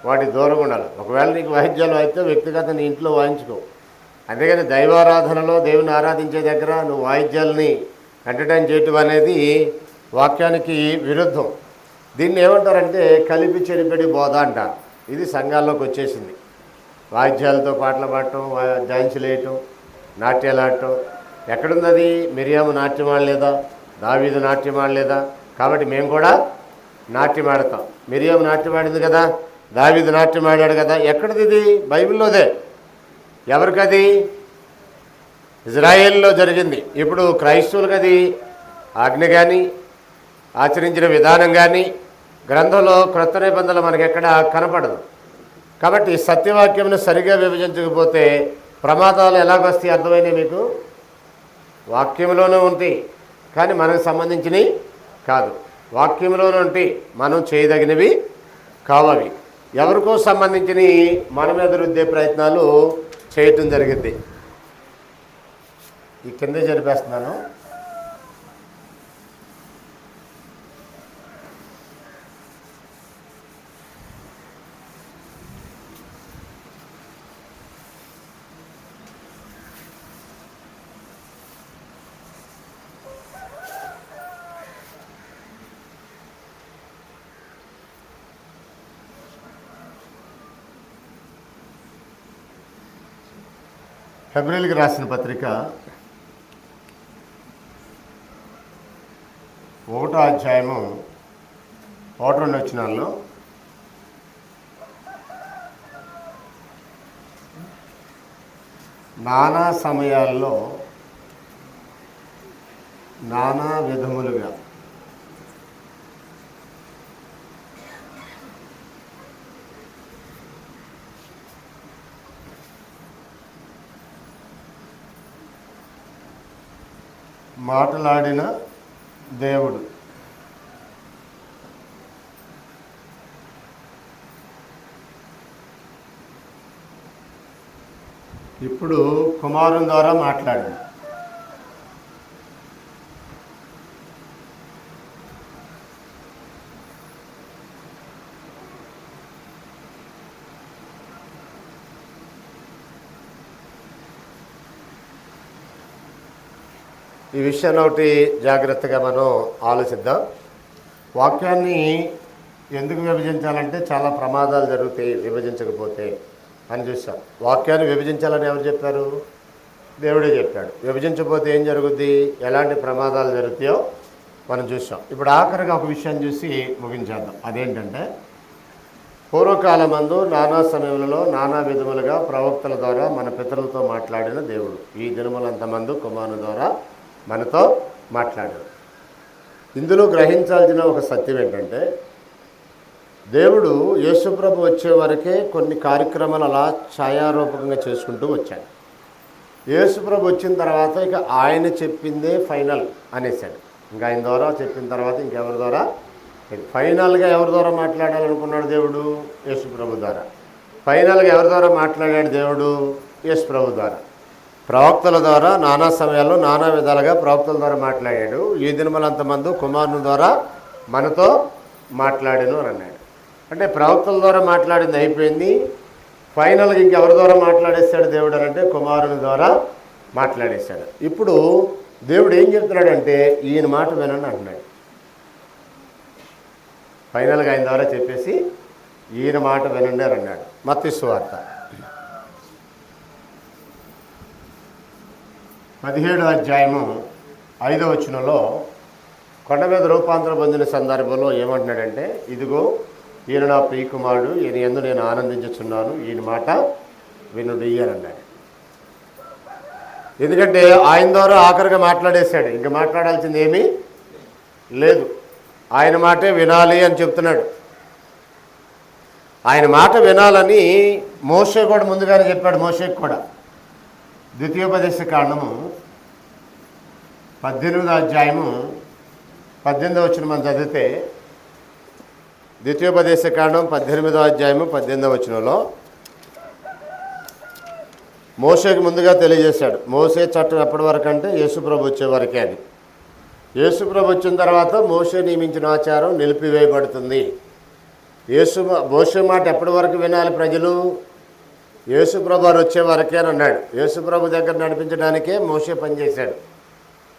వాటి దూరం ఉండాలి. ఒకవేళ నీకు వాయిద్యాలు అయితే వ్యక్తిగత నీ ఇంట్లో వాయించుకో. అంతేగాని దైవారాధనలో దేవుని ఆరాధించే దగ్గర నువ్వు వాయిద్యాలని ఎంటర్టైన్ చేయటం అనేది వాక్యానికి విరుద్ధం. దీన్ని ఏమంటారంటే కలిపి చెరిపెడి బోధ అంటారు. ఇది సంఘాల్లోకి వచ్చేసింది. వాయిద్యాలతో పాటలు పాడటం, డాన్సులు వేయటం, నాట్యాలు ఆడటం. ఎక్కడుంది అది? మిరియాము నాట్యం ఆడలేదా? దావీదు నాట్యం ఆడలేదా? కాబట్టి మేము కూడా నాట్యం ఆడతాం. మిరియాము నాట్యం ఆడింది కదా, దావీదు నాట్యం ఆడాడు కదా. ఎక్కడిది ఇది? బైబిల్లోదే. ఎవరికది? ఇజ్రాయేల్లో జరిగింది. ఇప్పుడు క్రైస్తవులకు అది ఆజ్ఞ కానీ ఆచరించిన విధానం కానీ గ్రంథంలో క్రొత్త నిబంధనలు మనకి ఎక్కడ కనపడదు. కాబట్టి సత్యవాక్యంను సరిగా విభజించకపోతే ప్రమాదాలు ఎలాగొస్తాయి అర్థమైనాయి మీకు? వాక్యంలోనే ఉంటాయి కానీ మనకు సంబంధించినవి కాదు. వాక్యంలోనే ఉంటాయి, మనం చేయదగినవి కావవి. ఎవరికో సంబంధించినవి మన మీద రుద్దే ప్రయత్నాలు చేయటం జరిగింది. ఈ కిందే జరిపేస్తున్నాను. హెబ్రీయులకు రాసిన పత్రిక 1వ అధ్యాయము 1-2 వచనాల్లో నానా సమయాల్లో నానా విధములుగా మాట్లాడిన దేవుడు ఇప్పుడు కుమారుని ద్వారా మాట్లాడాడు. ఈ విషయాన్ని ఒకటి జాగ్రత్తగా మనం ఆలోచిద్దాం. వాక్యాన్ని ఎందుకు విభజించాలంటే చాలా ప్రమాదాలు జరుగుతాయి విభజించకపోతే అని చూసాం. వాక్యాన్ని విభజించాలని ఎవరు చెప్పారు? దేవుడే చెప్పాడు. విభజించకపోతే ఏం జరుగుద్ది, ఎలాంటి ప్రమాదాలు జరుగుతాయో మనం చూసాం. ఇప్పుడు ఆఖరిగా ఒక విషయాన్ని చూసి ముగించేద్దాం. అదేంటంటే పూర్వకాలమందు నానా సమయంలో నానా విధములుగా ప్రవక్తల ద్వారా మన పితరులతో మాట్లాడిన దేవుడు ఈ దినములంతమందు కుమారుని ద్వారా మనతో మాట్లాడారు. ఇందులో గ్రహించాల్సిన ఒక సత్యం ఏంటంటే దేవుడు యేసుప్రభు వచ్చే వరకే కొన్ని కార్యక్రమాలు అలా ఛాయారూపకంగా చేసుకుంటూ వచ్చాడు. యేసుప్రభు వచ్చిన తర్వాత ఇక ఆయన చెప్పిందే ఫైనల్ అనేసాడు. ఇంకా ఆయన ద్వారా చెప్పిన తర్వాత ఇంకెవరి ద్వారా ఫైనల్గా ఎవరి ద్వారా మాట్లాడాలనుకున్నాడు దేవుడు? యేసుప్రభు ద్వారా. ఫైనల్గా ఎవరి ద్వారా మాట్లాడాడు దేవుడు? యేసుప్రభు ద్వారా. ప్రవక్తల ద్వారా నానా సమయాల్లో నానా విధాలుగా ప్రవక్తల ద్వారా మాట్లాడాడు. ఈ దినములంతమందు కుమారుని ద్వారా మనతో మాట్లాడాను అని అన్నాడు. అంటే ప్రవక్తల ద్వారా మాట్లాడింది అయిపోయింది. ఫైనల్గా ఇంకెవరి ద్వారా మాట్లాడేశాడు దేవుడు అని అంటే కుమారుని ద్వారా మాట్లాడేశాడు. ఇప్పుడు దేవుడు ఏం చెప్తున్నాడంటే ఈయన మాట వినండి అంటున్నాడు. ఫైనల్గా ఆయన ద్వారా చెప్పేసి ఈయన మాట వినండి అని అన్నాడు. మత్తయి సువార్త 17వ అధ్యాయము 5వ వచనంలో కొండ మీద రూపాంతరం పొందిన సందర్భంలో ఏమంటున్నాడంటే ఇదిగో ఈయన నా ప్రియకుమారుడు, ఈయన యందు నేను ఆనందించుచున్నాను, ఈయన మాట వినుడి అని అన్నాడు. ఎందుకంటే ఆయన ద్వారా ఆఖరిగా మాట్లాడేశాడు. ఇంకా మాట్లాడాల్సింది ఏమీ లేదు. ఆయన మాటే వినాలి అని చెప్తున్నాడు. ఆయన మాట వినాలని మోషే కూడా ముందుగానే చెప్పాడు. మోషేకి కూడా ద్వితీయోపదేశ కాండము 18వ అధ్యాయము 18వ వచనం మనం చదివితే ద్వితీయోపదేశ కాండం 18వ అధ్యాయము 18వ వచనంలో మోషేకి ముందుగా తెలియజేశాడు. మోషే చట్టం ఎప్పటి వరకు అంటే యేసుప్రభు వచ్చే వరకే అని. యేసుప్రభు వచ్చిన తర్వాత మోషే నియమించిన ఆచారం నిలిపివేయబడుతుంది. మోషే మాట ఎప్పటి వరకు వినాలి ప్రజలు? యేసుప్రభు వారు వచ్చే వరకే అని అన్నాడు. యేసుప్రభు దగ్గర నడిపించడానికే మోషే పనిచేశాడు.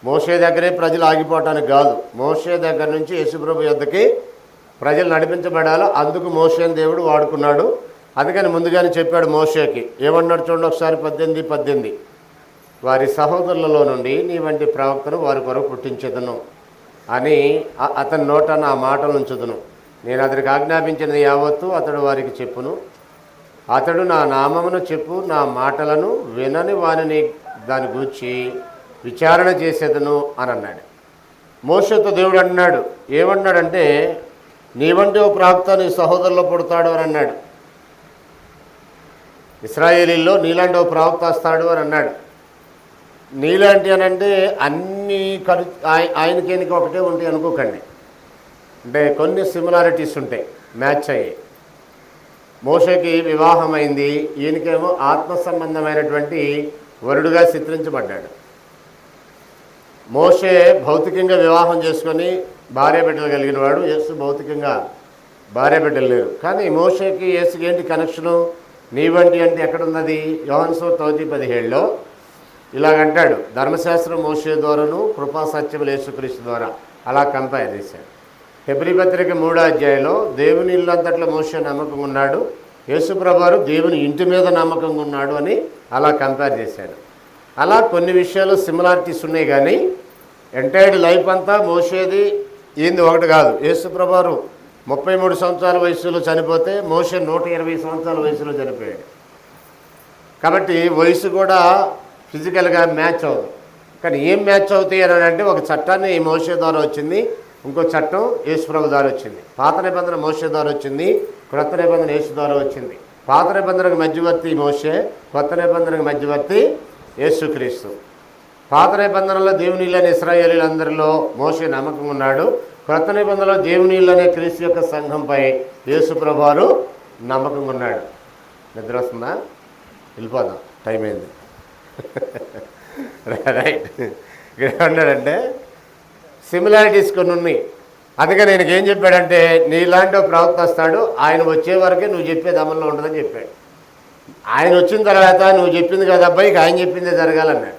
మోషే దగ్గరే ప్రజలు ఆగిపోవటానికి కాదు. మోషే దగ్గర నుంచి యేసుప్రభు యొద్దకి ప్రజలు నడిపించబడాలి. అందుకు మోషేని దేవుడు వాడుకున్నాడు. అందుకని ముందుగానే చెప్పాడు మోషేకి. ఏమన్నాడు చూడండి ఒకసారి 18 వారి సహోదరులలో నుండి నీ వంటి ప్రవక్తను వారి కొరకు పుట్టించదును అని అతని నోట నా మాటలు ఉంచుదును. నేను అతనికి ఆజ్ఞాపించినది యావత్తు అతడు వారికి చెప్పును. అతడు నా నామమును చెప్పు నా మాటలను వినని వారిని దాని గూర్చి విచారణ చేసేదను అని అన్నాడు. మోషేతో దేవుడు అన్నాడు. ఏమన్నాడంటే నీ వంటి ఓ ప్రవక్త నీ సహోదరులో పుడతాడు అని అన్నాడు. ఇశ్రాయేలీల్లో నీలాంటి ఒక ప్రవక్త వస్తాడు అని అన్నాడు. నీలాంటి అని అంటే అన్ని ఆయనకి ఒకటే ఉంటాయి అనుకోకండి. అంటే కొన్ని సిమిలారిటీస్ ఉంటాయి, మ్యాచ్ అయ్యాయి. మోషేకి వివాహం అయింది, ఈయనకేమో ఆత్మ సంబంధమైనటువంటి వరుడుగా చిత్రించబడ్డాడు. మోషే భౌతికంగా వివాహం చేసుకొని భార్య బిడ్డలు కలిగిన వాడు. యేసు భౌతికంగా భార్య బిడ్డలు లేరు. కానీ మోషేకి యేసుకి ఏంటి కనెక్షను? నీ వంటి అంటే ఎక్కడున్నది? యోహాను సువార్త 1:17లో ఇలాగంటాడు, ధర్మశాస్త్రం మోషే ద్వారాను కృపా సత్యములు యేసుక్రీస్తు ద్వారా. అలా కంపేర్ చేశాడు. హెబ్రీ పత్రిక 3వ అధ్యాయంలో దేవుని ఇల్లంతట్లో మోషే నమ్మకంగా ఉన్నాడు, యేసుప్రభువారు దేవుని ఇంటి మీద నమ్మకంగా ఉన్నాడు అని అలా కంపేర్ చేశాడు. అలా కొన్ని విషయాలు సిమిలారిటీస్ ఉన్నాయి, కానీ ఎంటైర్డ్ లైఫ్ అంతా మోషేది ఏంది ఒకటి కాదు. యేసుప్రభువారు 33 సంవత్సరాల వయసులో చనిపోతే మోషే 120 సంవత్సరాల వయసులో చనిపోయాడు. కాబట్టి వయసు కూడా ఫిజికల్గా మ్యాచ్ అవుతుంది. కానీ ఏం మ్యాచ్ అవుతాయి అని అంటే, ఒక చట్టాన్ని మోషే ద్వారా వచ్చింది, ఇంకో చట్టం యేసుప్రభు ద్వారా వచ్చింది. పాత నిబంధన మోషే ద్వారా వచ్చింది, క్రొత్త నిబంధన యేసు ద్వారా వచ్చింది. పాత నిబంధనకు మధ్యవర్తి మోషే, కొత్త నిబంధనకు మధ్యవర్తి యేసుక్రీస్తు. పాత నిబంధనలో దేవునిళ్ళని ఇశ్రాయేలీలందరిలో మోషే నమ్మకం ఉన్నాడు. క్రొత్త నిబంధనలో దేవునిళ్ళనే క్రీస్తు యొక్క సంఘంపై యేసుప్రభువారు నమ్మకంగా ఉన్నాడు. నిద్ర వస్తుందా? వెళ్ళిపోదాం, టైం అయింది. రైట్. ఇక్కడ ఏమన్నాడంటే సిమిలారిటీస్ కొన్ని ఉన్నాయి. అందుకని నేను ఏం చెప్పాడంటే, నీలాంటి ప్రవక్త వస్తాడు, ఆయన వచ్చే వరకే నువ్వు చెప్పేది అమల్లో ఉండదని చెప్పాడు. ఆయన వచ్చిన తర్వాత నువ్వు చెప్పింది కదా అబ్బాయి, ఆయన చెప్పిందే జరగాలన్నాడు.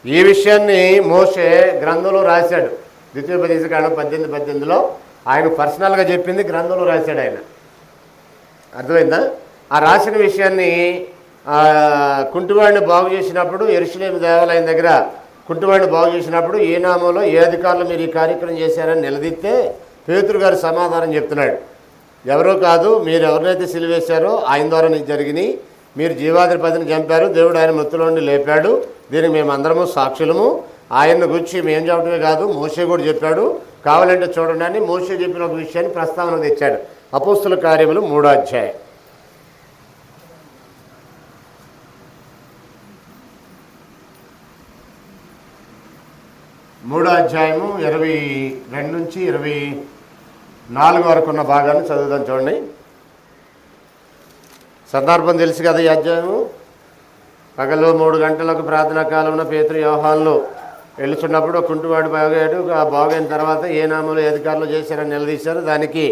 ఈ విషయాన్ని మోషే గ్రంథంలో రాశాడు. ద్వితీయోపదేశకాండం 18:18లో ఆయన పర్సనల్గా చెప్పింది గ్రంథంలో రాశాడు ఆయన. అర్థమైందా? ఆ రాసిన విషయాన్ని కుంటివాడిని బాగు చేసినప్పుడు, యెరూషలేము దేవాలయం దగ్గర కుంటివాడిని బాగు చేసినప్పుడు, ఏ నామంలో ఏ అధికారులు మీరు ఈ కార్యక్రమం చేశారని నిలదీస్తే పేతురు గారు సమాధానం చెప్తున్నాడు, ఎవరో కాదు, మీరు ఎవరినైతే సిలువేశారో ఆయన ద్వారా నీకు జరిగినాయి. మీరు జీవాధిపతిని చంపారు, దేవుడు ఆయన మృతుల నుండి లేపాడు, దీనికి మేమందరము సాక్షులము. ఆయన్ని గురించి మేము చెప్పడమే కాదు, మోషే కూడా చెప్పాడు, కావాలంటే చూడండి అని మోషే చెప్పిన ఒక విషయాన్ని ప్రస్తావన తెచ్చాడు. అపోస్తుల కార్యములు 3వ అధ్యాయం. మూడో అధ్యాయము 22 నుంచి 24 వరకు ఉన్న భాగాన్ని చదువుదాం. చూడండి. సందర్భం తెలుసు కదా ఈ అధ్యాయము. పగలు 3 గంటలకు ప్రార్థనా కాలంలో పేతురు యోహానులు వెళ్తున్నప్పుడు కుంటివాడు బాగాడు. ఆ బాగైన తర్వాత ఏ నామంలో అధికారులు చేశారని నిలదీశారు. దానికి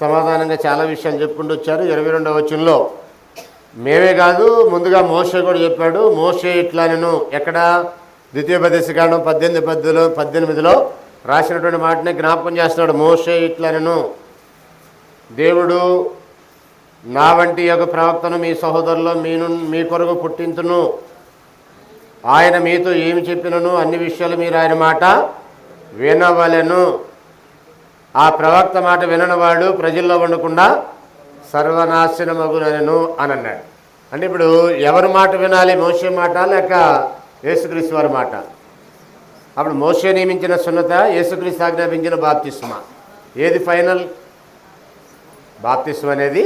సమాధానంగా చాలా విషయాలు చెప్పుకుంటూ వచ్చారు. 22వ వచనంలో మేమే కాదు, ముందుగా మోషే కూడా చెప్పాడు. మోషే ఇట్లా నేను ఎక్కడ ద్వితీయోపదేశకాండం 18:18లో రాసినటువంటి మాటని జ్ఞాపకం చేస్తున్నాడు. మోషే ఇట్లా నేను, దేవుడు నా వంటి యొక్క ప్రవక్తను మీ సహోదరులో మీ కొరకు పుట్టించును, ఆయన మీతో ఏమి చెప్పినను అన్ని విషయాలు మీరు ఆయన మాట వినవలెను. ఆ ప్రవక్త మాట విననివాడు ప్రజల్లో ఉండకుండా సర్వనాశనమగునను అని అన్నాడు. అంటే ఇప్పుడు ఎవరి మాట వినాలి? మోషే మాట లేక యేసుక్రీస్తు వారి మాట? అప్పుడు మోషే నియమించిన సున్నత, యేసుక్రీస్తు ఆజ్ఞాపించిన బాప్తిస్మా. ఏది ఫైనల్? బాప్తిస్మా అనేది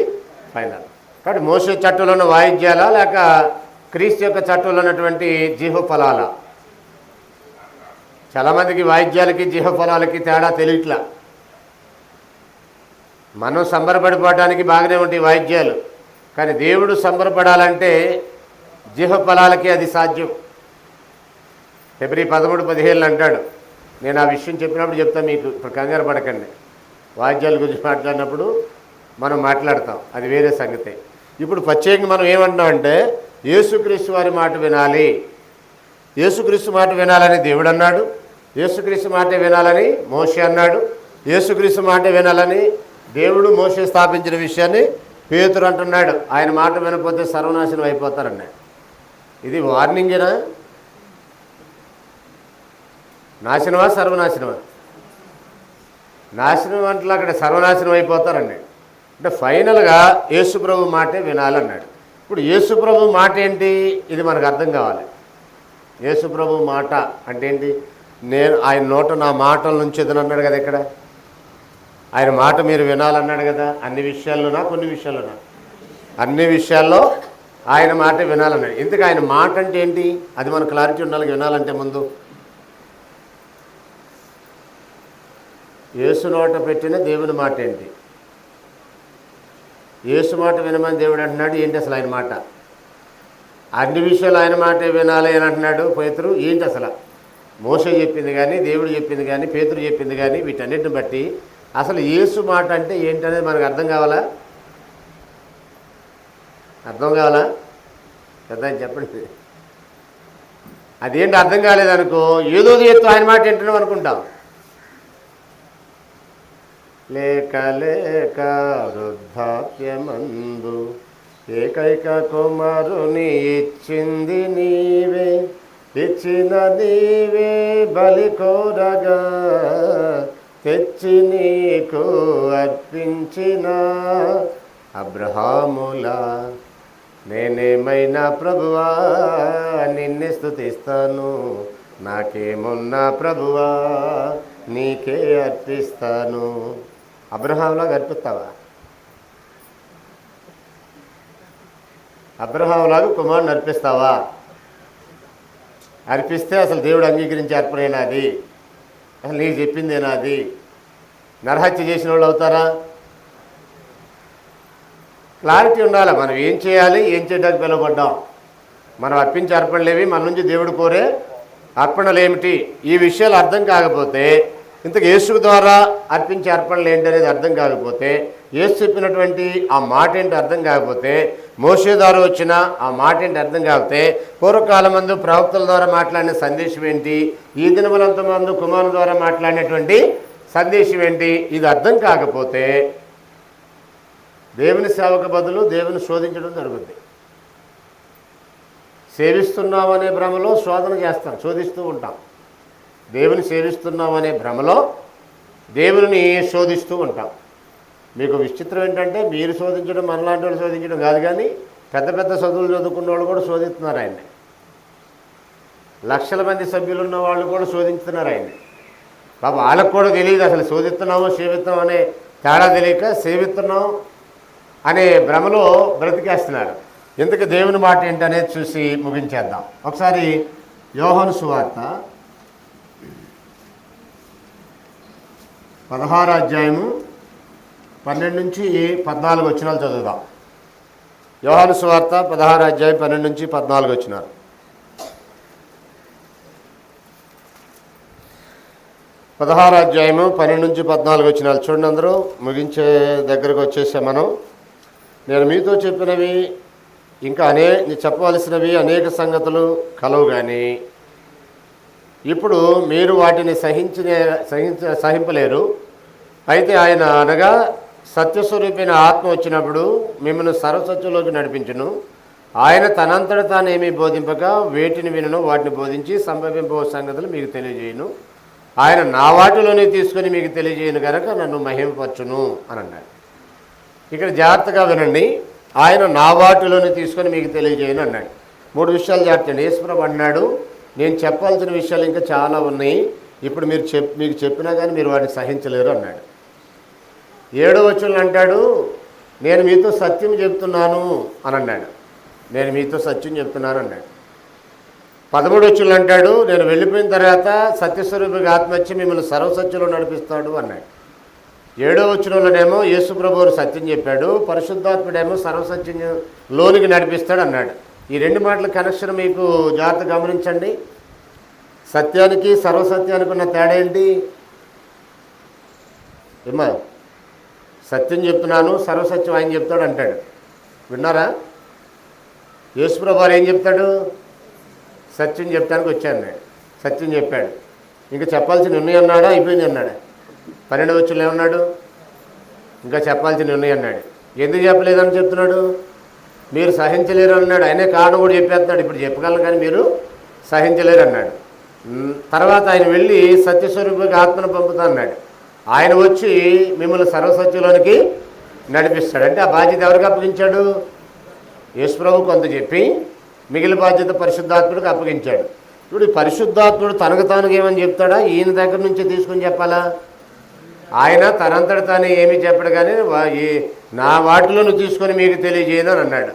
ఫైనల్. కాబట్టి మోషే చట్టంలో ఉన్న వాయిద్యాలా లేక క్రీస్తు యొక్క చట్టంలో ఉన్నటువంటి జీవఫలాల? చాలామందికి వాయిద్యాలకి జీవఫలాలకి తేడా తెలియట్లా. మనం సంబరపడిపోవడానికి బాగానే ఉంటాయి వాయిద్యాలు, కానీ దేవుడు సంబరపడాలంటే జీవఫలాలకి అది సాధ్యం. ఫిబ్రవరి 13:17 అంటాడు. నేను ఆ విషయం చెప్పినప్పుడు చెప్తాను మీకు, ఇప్పుడు కంగారు పడకండి. వాయిద్యాల గురించి మాట్లాడినప్పుడు మనం మాట్లాడతాం, అది వేరే సంగతి. ఇప్పుడు ప్రత్యేకంగా మనం ఏమంటున్నామంటే యేసుక్రీస్తు వారి మాట వినాలి. యేసుక్రీస్తు మాట వినాలని దేవుడు అన్నాడు, యేసుక్రీస్తు మాట వినాలని మోషే అన్నాడు, యేసుక్రీస్తు మాట వినాలని దేవుడు మోషే స్థాపించిన విషయాన్ని పేతురు అంటున్నాడు. ఆయన మాట వినకపోతే సర్వనాశనం అయిపోతారన్నాడు. ఇది వార్నింగేనా? నాశనమా సర్వనాశనమా? నాశనం అంటే అక్కడ సర్వనాశనం అయిపోతారన్నాడు. అంటే ఫైనల్గా యేసుప్రభు మాటే వినాలన్నాడు. ఇప్పుడు యేసుప్రభు మాట ఏంటి? ఇది మనకు అర్థం కావాలి. యేసుప్రభు మాట అంటే ఏంటి? నేను ఆయన నోట నా మాటల నుంచి ఎదునన్నాడు కదా. ఇక్కడ ఆయన మాట మీరు వినాలన్నాడు కదా. అన్ని విషయాల్లోనా? కొన్ని విషయాల్లోనా? అన్ని విషయాల్లో ఆయన మాట వినాలన్నాడు. ఇంతకు ఆయన మాట అంటే ఏంటి? అది మన క్లారిటీ ఉండాలి. వినాలంటే ముందు యేసు నోట పెట్టిన దేవుని మాట ఏంటి? యేసు మాట వినమని దేవుడు అంటున్నాడు. ఏంటి అసలు ఆయన మాట? అన్ని విషయాలు ఆయన మాటే వినాలి అని అంటున్నాడు పేతురు. ఏంటి అసలు? మోషే చెప్పింది కానీ, దేవుడు చెప్పింది కానీ, పేతురు చెప్పింది కానీ, వీటన్నిటిని బట్టి అసలు యేసు మాట అంటే ఏంటనేది మనకు అర్థం కావాలా? అర్థం కావాలా కదా? చెప్పండి. అదేంటి అర్థం కాలేదనుకో, ఏదో చేస్తూ ఆయన మాట ఏంటనే అనుకుంటాం. లేక లేక వృద్ధాప్యమందు ఏకైక కుమారుని ఇచ్చింది నీవే, ఇచ్చిన నీవే బలి కోరగా తెచ్చి నీకు అర్పించిన అబ్రహాములా నేనేమైనా ప్రభువా నిన్నే స్తుతిస్తాను, నాకేమున్నా ప్రభువా నీకే అర్పిస్తాను. అబ్రహాంలాగా అర్పిస్తావా? అబ్రహాంలాగా కుమారుని అర్పిస్తావా? అర్పిస్తే అసలు దేవుడు అంగీకరించి అర్పణేనా అది? అసలు నీకు చెప్పిందేనా అది? నరహత్య చేసిన వాళ్ళు అవుతారా? క్లారిటీ ఉండాలి. మనం ఏం చేయాలి, ఏం చేయడానికి పిలువబడ్డాం, మనం అర్పించే అర్పణలేవి, మన నుంచి దేవుడు కోరే అర్పణలేమిటి, ఈ విషయాలు అర్థం కాకపోతే, ఇంతకు యేసు ద్వారా అర్పించే అర్పణలు ఏంటి అనేది అర్థం కాకపోతే, యేసు చెప్పినటువంటి ఆ మాట ఏంటి అర్థం కాకపోతే, మోషే ద్వారా వచ్చిన ఆ మాట ఏంటి అర్థం కాకపోతే, పూర్వకాలం మందు ప్రవక్తల ద్వారా మాట్లాడిన సందేశం ఏంటి, ఈ దినములంత మందు కుమారుని ద్వారా మాట్లాడినటువంటి సందేశం ఏంటి, ఇది అర్థం కాకపోతే దేవుని సేవకు బదులు దేవుని శోధించడం జరుగుతుంది. సేవిస్తున్నామనే భ్రమలో శోధన చేస్తాం, శోధిస్తూ ఉంటాం. దేవుని సేవిస్తున్నామనే భ్రమలో దేవుని శోధిస్తూ ఉంటాం. మీకు విచిత్రం ఏంటంటే, మీరు శోధించడం మనలాంటి వాళ్ళు శోధించడం కాదు, కానీ పెద్ద పెద్ద చదువులు చదువుకున్న వాళ్ళు కూడా శోధిస్తున్నారు ఆయన్ని. లక్షల మంది సభ్యులు ఉన్న వాళ్ళు కూడా శోధిస్తున్నారు ఆయన్ని. పాప వాళ్ళకు కూడా తెలియదు అసలు శోధిస్తున్నామో సేవిస్తున్నాం అనే తేడా తెలియక సేవిస్తున్నాం అనే భ్రమలో బ్రతికేస్తున్నారు. ఇంతకు దేవుని మాట ఏంటనేది చూసి ముగించేద్దాం. ఒకసారి యోహాను సువార్త 16వ అధ్యాయము 12 నుంచి 14 వచనాలు చదువుదాం. యోహాను సువార్త 16వ అధ్యాయం 12 నుంచి 14 వచనాలు. 16వ అధ్యాయము 12 నుంచి 14 వచనాలు చూడండి. అందరూ ముగించే దగ్గరకు వచ్చేసాం మనం. నేను మీతో చెప్పినవి ఇంకా చెప్పవలసినవి అనేక సంగతులు కలవు, కానీ ఇప్పుడు మీరు వాటిని సహింపలేరు. అయితే ఆయన అనగా సత్యస్వరూపైన ఆత్మ వచ్చినప్పుడు మిమ్మల్ని సర్వసత్యంలోకి నడిపించును. ఆయన తనంతట తానేమీ బోధింపక వేటిని వినను వాటిని బోధించి సంభవింపో సంగతులు మీకు తెలియజేయను. ఆయన నా వాటిలోనే తీసుకొని మీకు తెలియజేయను కనుక నన్ను మహిమపరచును అని అన్నాడు. ఇక్కడ జాగ్రత్తగా వినండి. ఆయన నా వాటిలోనే తీసుకొని మీకు తెలియజేయను అన్నాడు. 3 విషయాలు జాగ్రత్తండి. యేసుప్రభు అన్నాడు, నేను చెప్పాల్సిన విషయాలు ఇంకా చాలా ఉన్నాయి, ఇప్పుడు మీకు చెప్పినా కానీ మీరు వాటిని సహించలేరు అన్నాడు. 7వ వచనంలో అంటాడు, నేను మీతో సత్యం చెప్తున్నాను అని అన్నాడు. నేను మీతో సత్యం చెప్తున్నాను అన్నాడు. 13వ వచనంలో అంటాడు, నేను వెళ్ళిపోయిన తర్వాత సత్యస్వరూపిగా ఆత్మ వచ్చి మిమ్మల్ని సర్వసత్యంలో నడిపిస్తాడు అన్నాడు. 7వ వచనంలోనేమో యేసు ప్రభువు సత్యం చెప్పాడు, పరిశుద్ధాత్ముడేమో సర్వసత్యం లోనికి నడిపిస్తాడు అన్నాడు. ఈ 2 మాటల కనెక్షన్ మీకు జాగ్రత్త గమనించండి. సత్యానికి సర్వసత్యానికి ఉన్న తేడా ఏంటి? ఏమా సత్యం చెప్తున్నాను, సర్వసత్యం ఆయన చెప్తాడు అంటాడు. విన్నారా? యేసుప్రభు వారు ఏం చెప్తాడు? సత్యం చెప్తానికి వచ్చాను, సత్యం చెప్పాడు. ఇంకా చెప్పాల్సిన ఉన్నాయి అన్నాడా? అయిపోయింది అన్నాడు. 12వ వచనంలో ఏమన్నాడు? ఇంకా చెప్పాల్సిన ఉన్నాయి అన్నాడు. ఎందుకు చెప్పలేదని చెప్తున్నాడు? మీరు సహించలేరు అన్నాడు. ఆయనే కారణం కూడా చెప్పేస్తున్నాడు, ఇప్పుడు చెప్పగలను కానీ మీరు సహించలేరు అన్నాడు. తర్వాత ఆయన వెళ్ళి సత్యస్వరూపిగా ఆత్మను పంపుతా అన్నాడు. ఆయన వచ్చి మిమ్మల్ని సర్వసత్యంలోనికి నడిపిస్తాడు. అంటే ఆ బాధ్యత ఎవరికి అప్పగించాడు? యేసుప్రభు కొంత చెప్పి మిగిలిన బాధ్యత పరిశుద్ధాత్ముడికి అప్పగించాడు. ఇప్పుడు ఈ పరిశుద్ధాత్ముడు తనకు తానుగా ఏమని చెప్తాడా? ఈయన దగ్గర నుంచి తీసుకుని చెప్పాలా? ఆయన తనంతట తానే ఏమీ చెప్పడు, కానీ నా వాటిలో తీసుకొని మీకు తెలియజేయను అని అన్నాడు.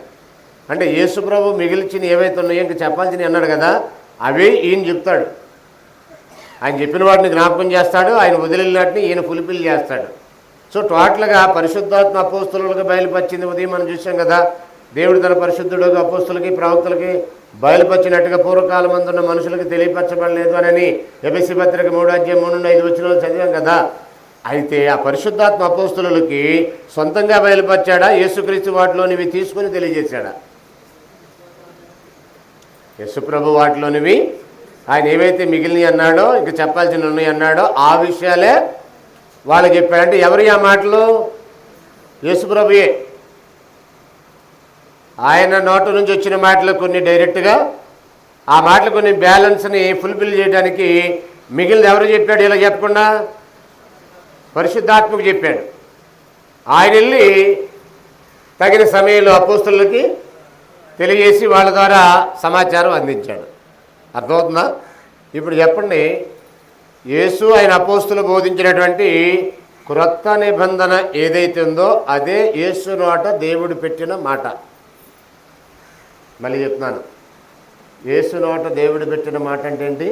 అంటే యేసుప్రభు మిగిల్చిన ఏవైతే ఉన్నాయో ఇంక చెప్పాల్సినవి అన్నాడు కదా, అవి ఈయన చెప్తాడు. ఆయన చెప్పిన వాటిని జ్ఞాపకం చేస్తాడు, ఆయన వదిలినటిని ఈయన ఫుల్ఫిల్ చేస్తాడు. సో టోటల్గా పరిశుద్ధాత్మ అపోస్తులుగా బయలుపరిచింది ఉదయం మనం చూసాం కదా. దేవుడు తన పరిశుద్ధుడుగా అపోస్తులకి ప్రవక్తలకి బయలుపరిచినట్టుగా పూర్వకాలం అందున్న మనుషులకు తెలియపరచబడలేదు అని ఎఫెసీ పత్రిక 3:3-5 చదివాం కదా. అయితే ఆ పరిశుద్ధాత్మ అపోస్తులకి సొంతంగా బయలుపరిచాడా, యేసుక్రీస్తు వాటిలోనివి తీసుకుని తెలియజేశాడా? యేసుప్రభు వాటిలోనివి ఆయన ఏవైతే మిగిలినవి అన్నాడో, ఇంక చెప్పాల్సిన ఉన్నాయి అన్నాడో ఆ విషయాలే వాళ్ళకి చెప్పాడు. అంటే ఎవరి ఆ మాటలు? యేసుప్రభుయే. ఆయన నోటు నుంచి వచ్చిన మాటలు కొన్ని డైరెక్ట్గా, ఆ మాటలు కొన్ని బ్యాలెన్స్ని ఫుల్ఫిల్ చేయడానికి మిగిలిన ఎవరు చెప్పాడు? ఇలా చెప్పకుండా పరిశుద్ధాత్మకు చెప్పాడు. ఆయన వెళ్ళి తగిన సమయంలో అపోస్తులకి తెలియజేసి వాళ్ళ ద్వారా సమాచారం అందించాడు. అర్థమవుతుందా? ఇప్పుడు చెప్పండి, యేసు ఆయన అపోస్తులు బోధించినటువంటి క్రొత్త నిబంధన ఏదైతే ఉందో అదే యేసు నోట దేవుడు పెట్టిన మాట. మళ్ళీ చెప్తున్నాను, యేసు నోట దేవుడు పెట్టిన మాట అంటే ఏంటి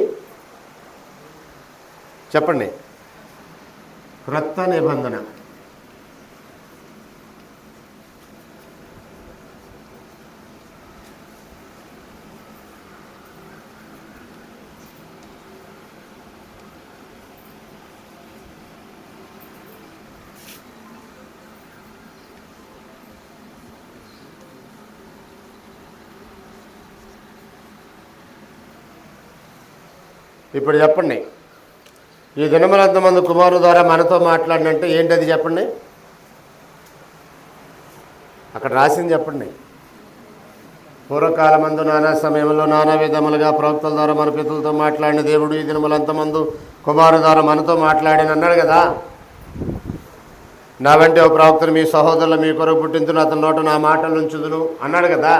చెప్పండి? క్రొత్త నిబంధన. ఇప్పుడు చెప్పండి, ఈ దినములంతమంది కుమారు ద్వారా మనతో మాట్లాడినంటే ఏంటది చెప్పండి? అక్కడ రాసింది చెప్పండి. పూర్వకాలమందు నానా సమయంలో నానా విధములుగా ప్రవక్తల ద్వారా మన పితలతో మాట్లాడిన దేవుడు ఈ దినములంతమందు కుమారు ద్వారా మనతో మాట్లాడిన అన్నాడు కదా. నా వెంట ఓ ప్రవక్తను మీ సహోదరులు మీ కొరకు పుట్టించును, అతని నోట నా మాటలు ఉంచుదును అన్నాడు కదా.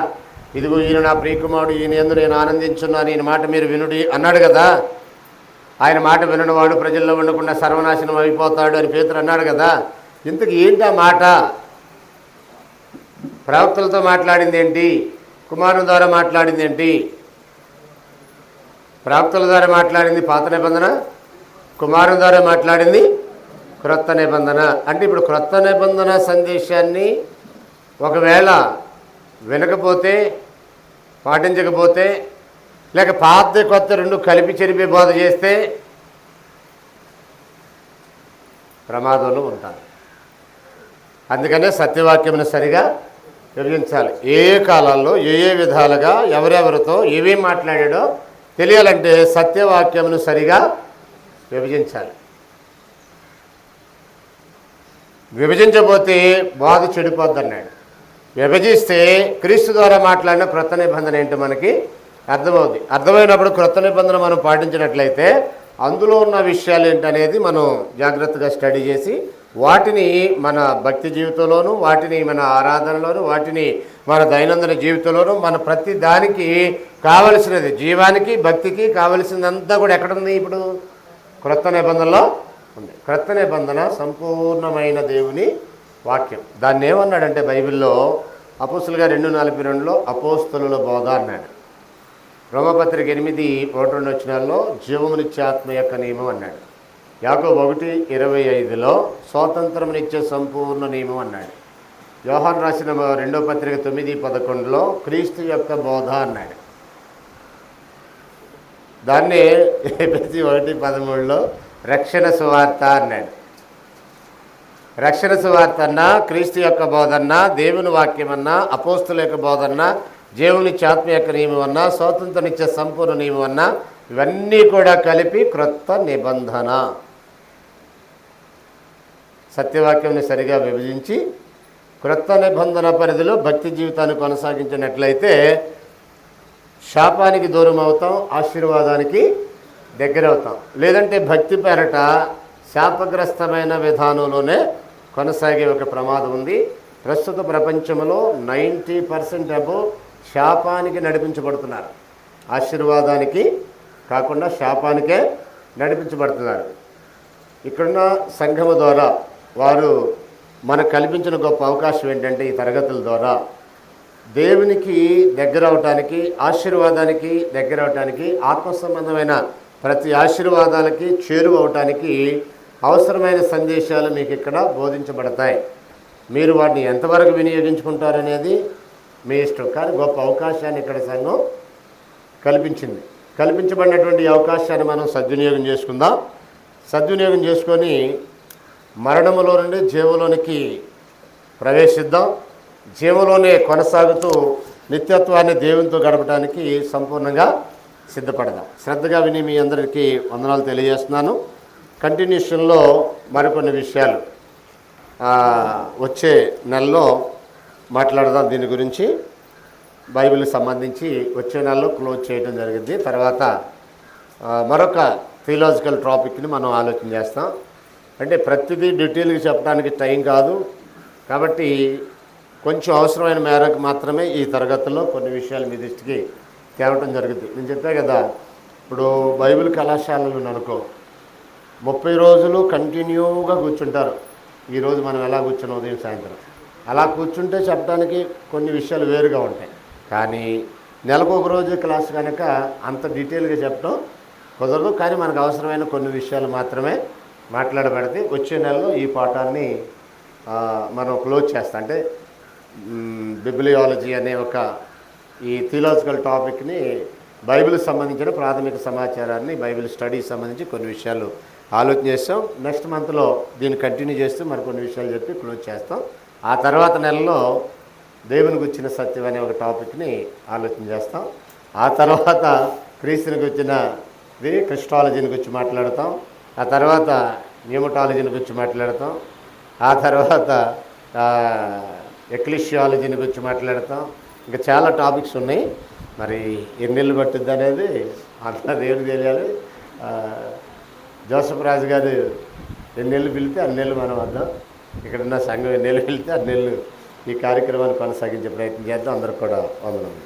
ఇదిగో ఈయన నా ప్రియకుమారుడు, ఈయన యందు నేను ఆనందించున్నాను, ఈయన మాట మీరు వినుడి అన్నాడు కదా. ఆయన మాట విననివాడు ప్రజల్లో ఉండకుండా సర్వనాశనం అయిపోతాడు అని పేతురు అన్నాడు కదా. ఇంతకు ఏంటి ఆ మాట? ప్రవక్తలతో మాట్లాడింది ఏంటి? కుమారుని ద్వారా మాట్లాడింది ఏంటి? ప్రవక్తల ద్వారా మాట్లాడింది పాత నిబంధన, కుమారుని ద్వారా మాట్లాడింది క్రొత్త నిబంధన. అంటే ఇప్పుడు క్రొత్త నిబంధన సందేశాన్ని ఒకవేళ వినకపోతే, పాటించకపోతే, లేక పాత కొత్త రెండు కలిపి చెరిపి బోధ చేస్తే ప్రమాదంలో ఉంటారు. అందుకనే సత్యవాక్యమును సరిగా విభజించాలి. ఏ కాలాల్లో ఏ విధాలుగా ఎవరెవరితో ఏమేం మాట్లాడాడో తెలియాలంటే సత్యవాక్యమును సరిగా విభజించాలి. విభజించబోతే బోధ చెడిపోద్ది అన్నాడు. విభజిస్తే క్రీస్తు ద్వారా మాట్లాడిన క్రొత్త నిబంధన ఏంటో మనకి అర్థమవుతుంది. అర్థమైనప్పుడు క్రొత్త నిబంధన మనం పాటించినట్లయితే అందులో ఉన్న విషయాలు ఏంటనేది మనం జాగ్రత్తగా స్టడీ చేసి వాటిని మన భక్తి జీవితంలోనూ, వాటిని మన ఆరాధనలోను, వాటిని మన దైనందిన జీవితంలోనూ, మన ప్రతి దానికి కావలసినది, జీవానికి భక్తికి కావలసినంతా కూడా ఎక్కడుంది? ఇప్పుడు క్రొత్త నిబంధనలో ఉంది. క్రొత్త నిబంధన సంపూర్ణమైన దేవుని వాక్యం. దాన్ని ఏమన్నాడంటే బైబిల్లో అపోస్తులుగా 2:42 అపోస్తలుల బోధ అన్నాడు. రోమపత్రిక 8:1-2 జీవమునిచ్చే ఆత్మ యొక్క నియమం అన్నాడు. యాకోబు 1:25 స్వాతంత్రమునిచ్చే సంపూర్ణ నియమం అన్నాడు. యోహాను రాసిన 2వ పత్రిక 9:11 క్రీస్తు యొక్క బోధ అన్నాడు. దాన్ని ఎఫెసీ 1:13 రక్షణ సువార్త అన్నాడు. రక్షణ సువార్త అన్నా, క్రీస్తు యొక్క బోధన్నా, దేవుని వాక్యమన్నా, అపోస్తుల యొక్క బోధన్నా, దేవునిచ్చే ఆత్మ యొక్క నియమం అన్నా, స్వాతంత్రనిచ్చే సంపూర్ణ నియమం అన్నా, ఇవన్నీ కూడా కలిపి క్రొత్త నిబంధన. సత్యవాక్యాన్ని సరిగా విభజించి క్రొత్త నిబంధన పరిధిలో భక్తి జీవితాన్ని కొనసాగించినట్లయితే శాపానికి దూరం అవుతాం, ఆశీర్వాదానికి దగ్గర అవుతాం. లేదంటే భక్తి పేరట శాపగ్రస్తమైన విధానంలోనే కొనసాగే ఒక ప్రమాదం ఉంది. ప్రస్తుత ప్రపంచంలో 90% అబోవ్ శాపానికి నడిపించబడుతున్నారు. ఆశీర్వాదానికి కాకుండా శాపానికే నడిపించబడుతున్నారు. ఇక్కడున్న సంఘము ద్వారా వారు మనకు కల్పించిన గొప్ప అవకాశం ఏంటంటే ఈ తరగతుల ద్వారా దేవునికి దగ్గర అవటానికి, ఆశీర్వాదానికి దగ్గర అవటానికి, ఆత్మ సంబంధమైన ప్రతి ఆశీర్వాదాలకి చేరువ అవటానికి అవసరమైన సందేశాలు మీకు ఇక్కడ బోధించబడతాయి. మీరు వాటిని ఎంతవరకు వినియోగించుకుంటారనేది మీ ఇష్టం. కానీ గొప్ప అవకాశాన్ని ఇక్కడ సంఘం కల్పించింది. కల్పించబడినటువంటి అవకాశాన్ని మనం సద్వినియోగం చేసుకుందాం. సద్వినియోగం చేసుకొని మరణములో నుండి జీవంలోనికి ప్రవేశిద్దాం. జీవంలోనే కొనసాగుతూ నిత్యత్వాన్ని దేవునితో గడపడానికి సంపూర్ణంగా సిద్ధపడదాం. శ్రద్ధగా విని మీ అందరికీ వందనాలు తెలియజేస్తున్నాను. కంటిన్యూషన్లో మరికొన్ని విషయాలు వచ్చే నెలలో మాట్లాడదాం. దీని గురించి బైబిల్కి సంబంధించి వచ్చే నెలలో క్లోజ్ చేయడం జరిగింది. తర్వాత మరొక థియలాజికల్ టాపిక్ని మనం ఆలోచన చేస్తాం. అంటే ప్రతిదీ డీటెయిల్గా చెప్పడానికి టైం కాదు కాబట్టి కొంచెం అవసరమైన మేరకు మాత్రమే ఈ తరగతుల్లో కొన్ని విషయాలు మీ దృష్టికి తేవటం జరుగుతుంది. నేను చెప్పా కదా, ఇప్పుడు బైబిల్ కళాశాలలు అనుకో 30 రోజులు కంటిన్యూగా కూర్చుంటారు. ఈరోజు మనం ఎలా కూర్చున్నాం ఉదయం సాయంత్రం అలా కూర్చుంటే చెప్పడానికి కొన్ని విషయాలు వేరుగా ఉంటాయి. కానీ నెలకు ఒక రోజు క్లాస్ కనుక అంత డీటెయిల్గా చెప్పడం కుదరదు. కానీ మనకు అవసరమైన కొన్ని విషయాలు మాత్రమే మాట్లాడబడితే వచ్చే నెలలో ఈ పాఠాన్ని మనం క్లోజ్ చేస్తాం. అంటే బిబ్లియాలజీ అనే ఒక ఈ థియలాజికల్ టాపిక్ని బైబిల్కి సంబంధించిన ప్రాథమిక సమాచారాన్ని, బైబిల్ స్టడీకి సంబంధించి కొన్ని విషయాలు ఆలోచన చేస్తాం. నెక్స్ట్ మంత్లో దీన్ని కంటిన్యూ చేస్తూ మరికొన్ని విషయాలు చెప్పి క్లోజ్ చేస్తాం. ఆ తర్వాత నెలలో దేవుని గురించిన సత్యం అనే ఒక టాపిక్ని ఆలోచన చేస్తాం. ఆ తర్వాత క్రీస్తుని గురించినది క్రిస్టాలజీని గురించి మాట్లాడతాం. ఆ తర్వాత న్యూమటాలజీని గురించి మాట్లాడతాం. ఆ తర్వాత ఎక్లిషియాలజీని గురించి మాట్లాడతాం. ఇంకా చాలా టాపిక్స్ ఉన్నాయి. మరి ఎన్నేళ్ళు పట్టుద్ది అనేది అంతా దేవుడికి తెలియాలి. జోసఫ్ రాజు గారు ఎన్నేళ్ళు పిలితే అన్నేళ్ళు మనం వద్దాం. ఇక్కడున్న సంఘం ఎన్నేళ్ళు పిలితే అన్నేళ్ళు ఈ కార్యక్రమాన్ని కొనసాగించే ప్రయత్నం చేద్దాం. అందరికి కూడా వందనాలు.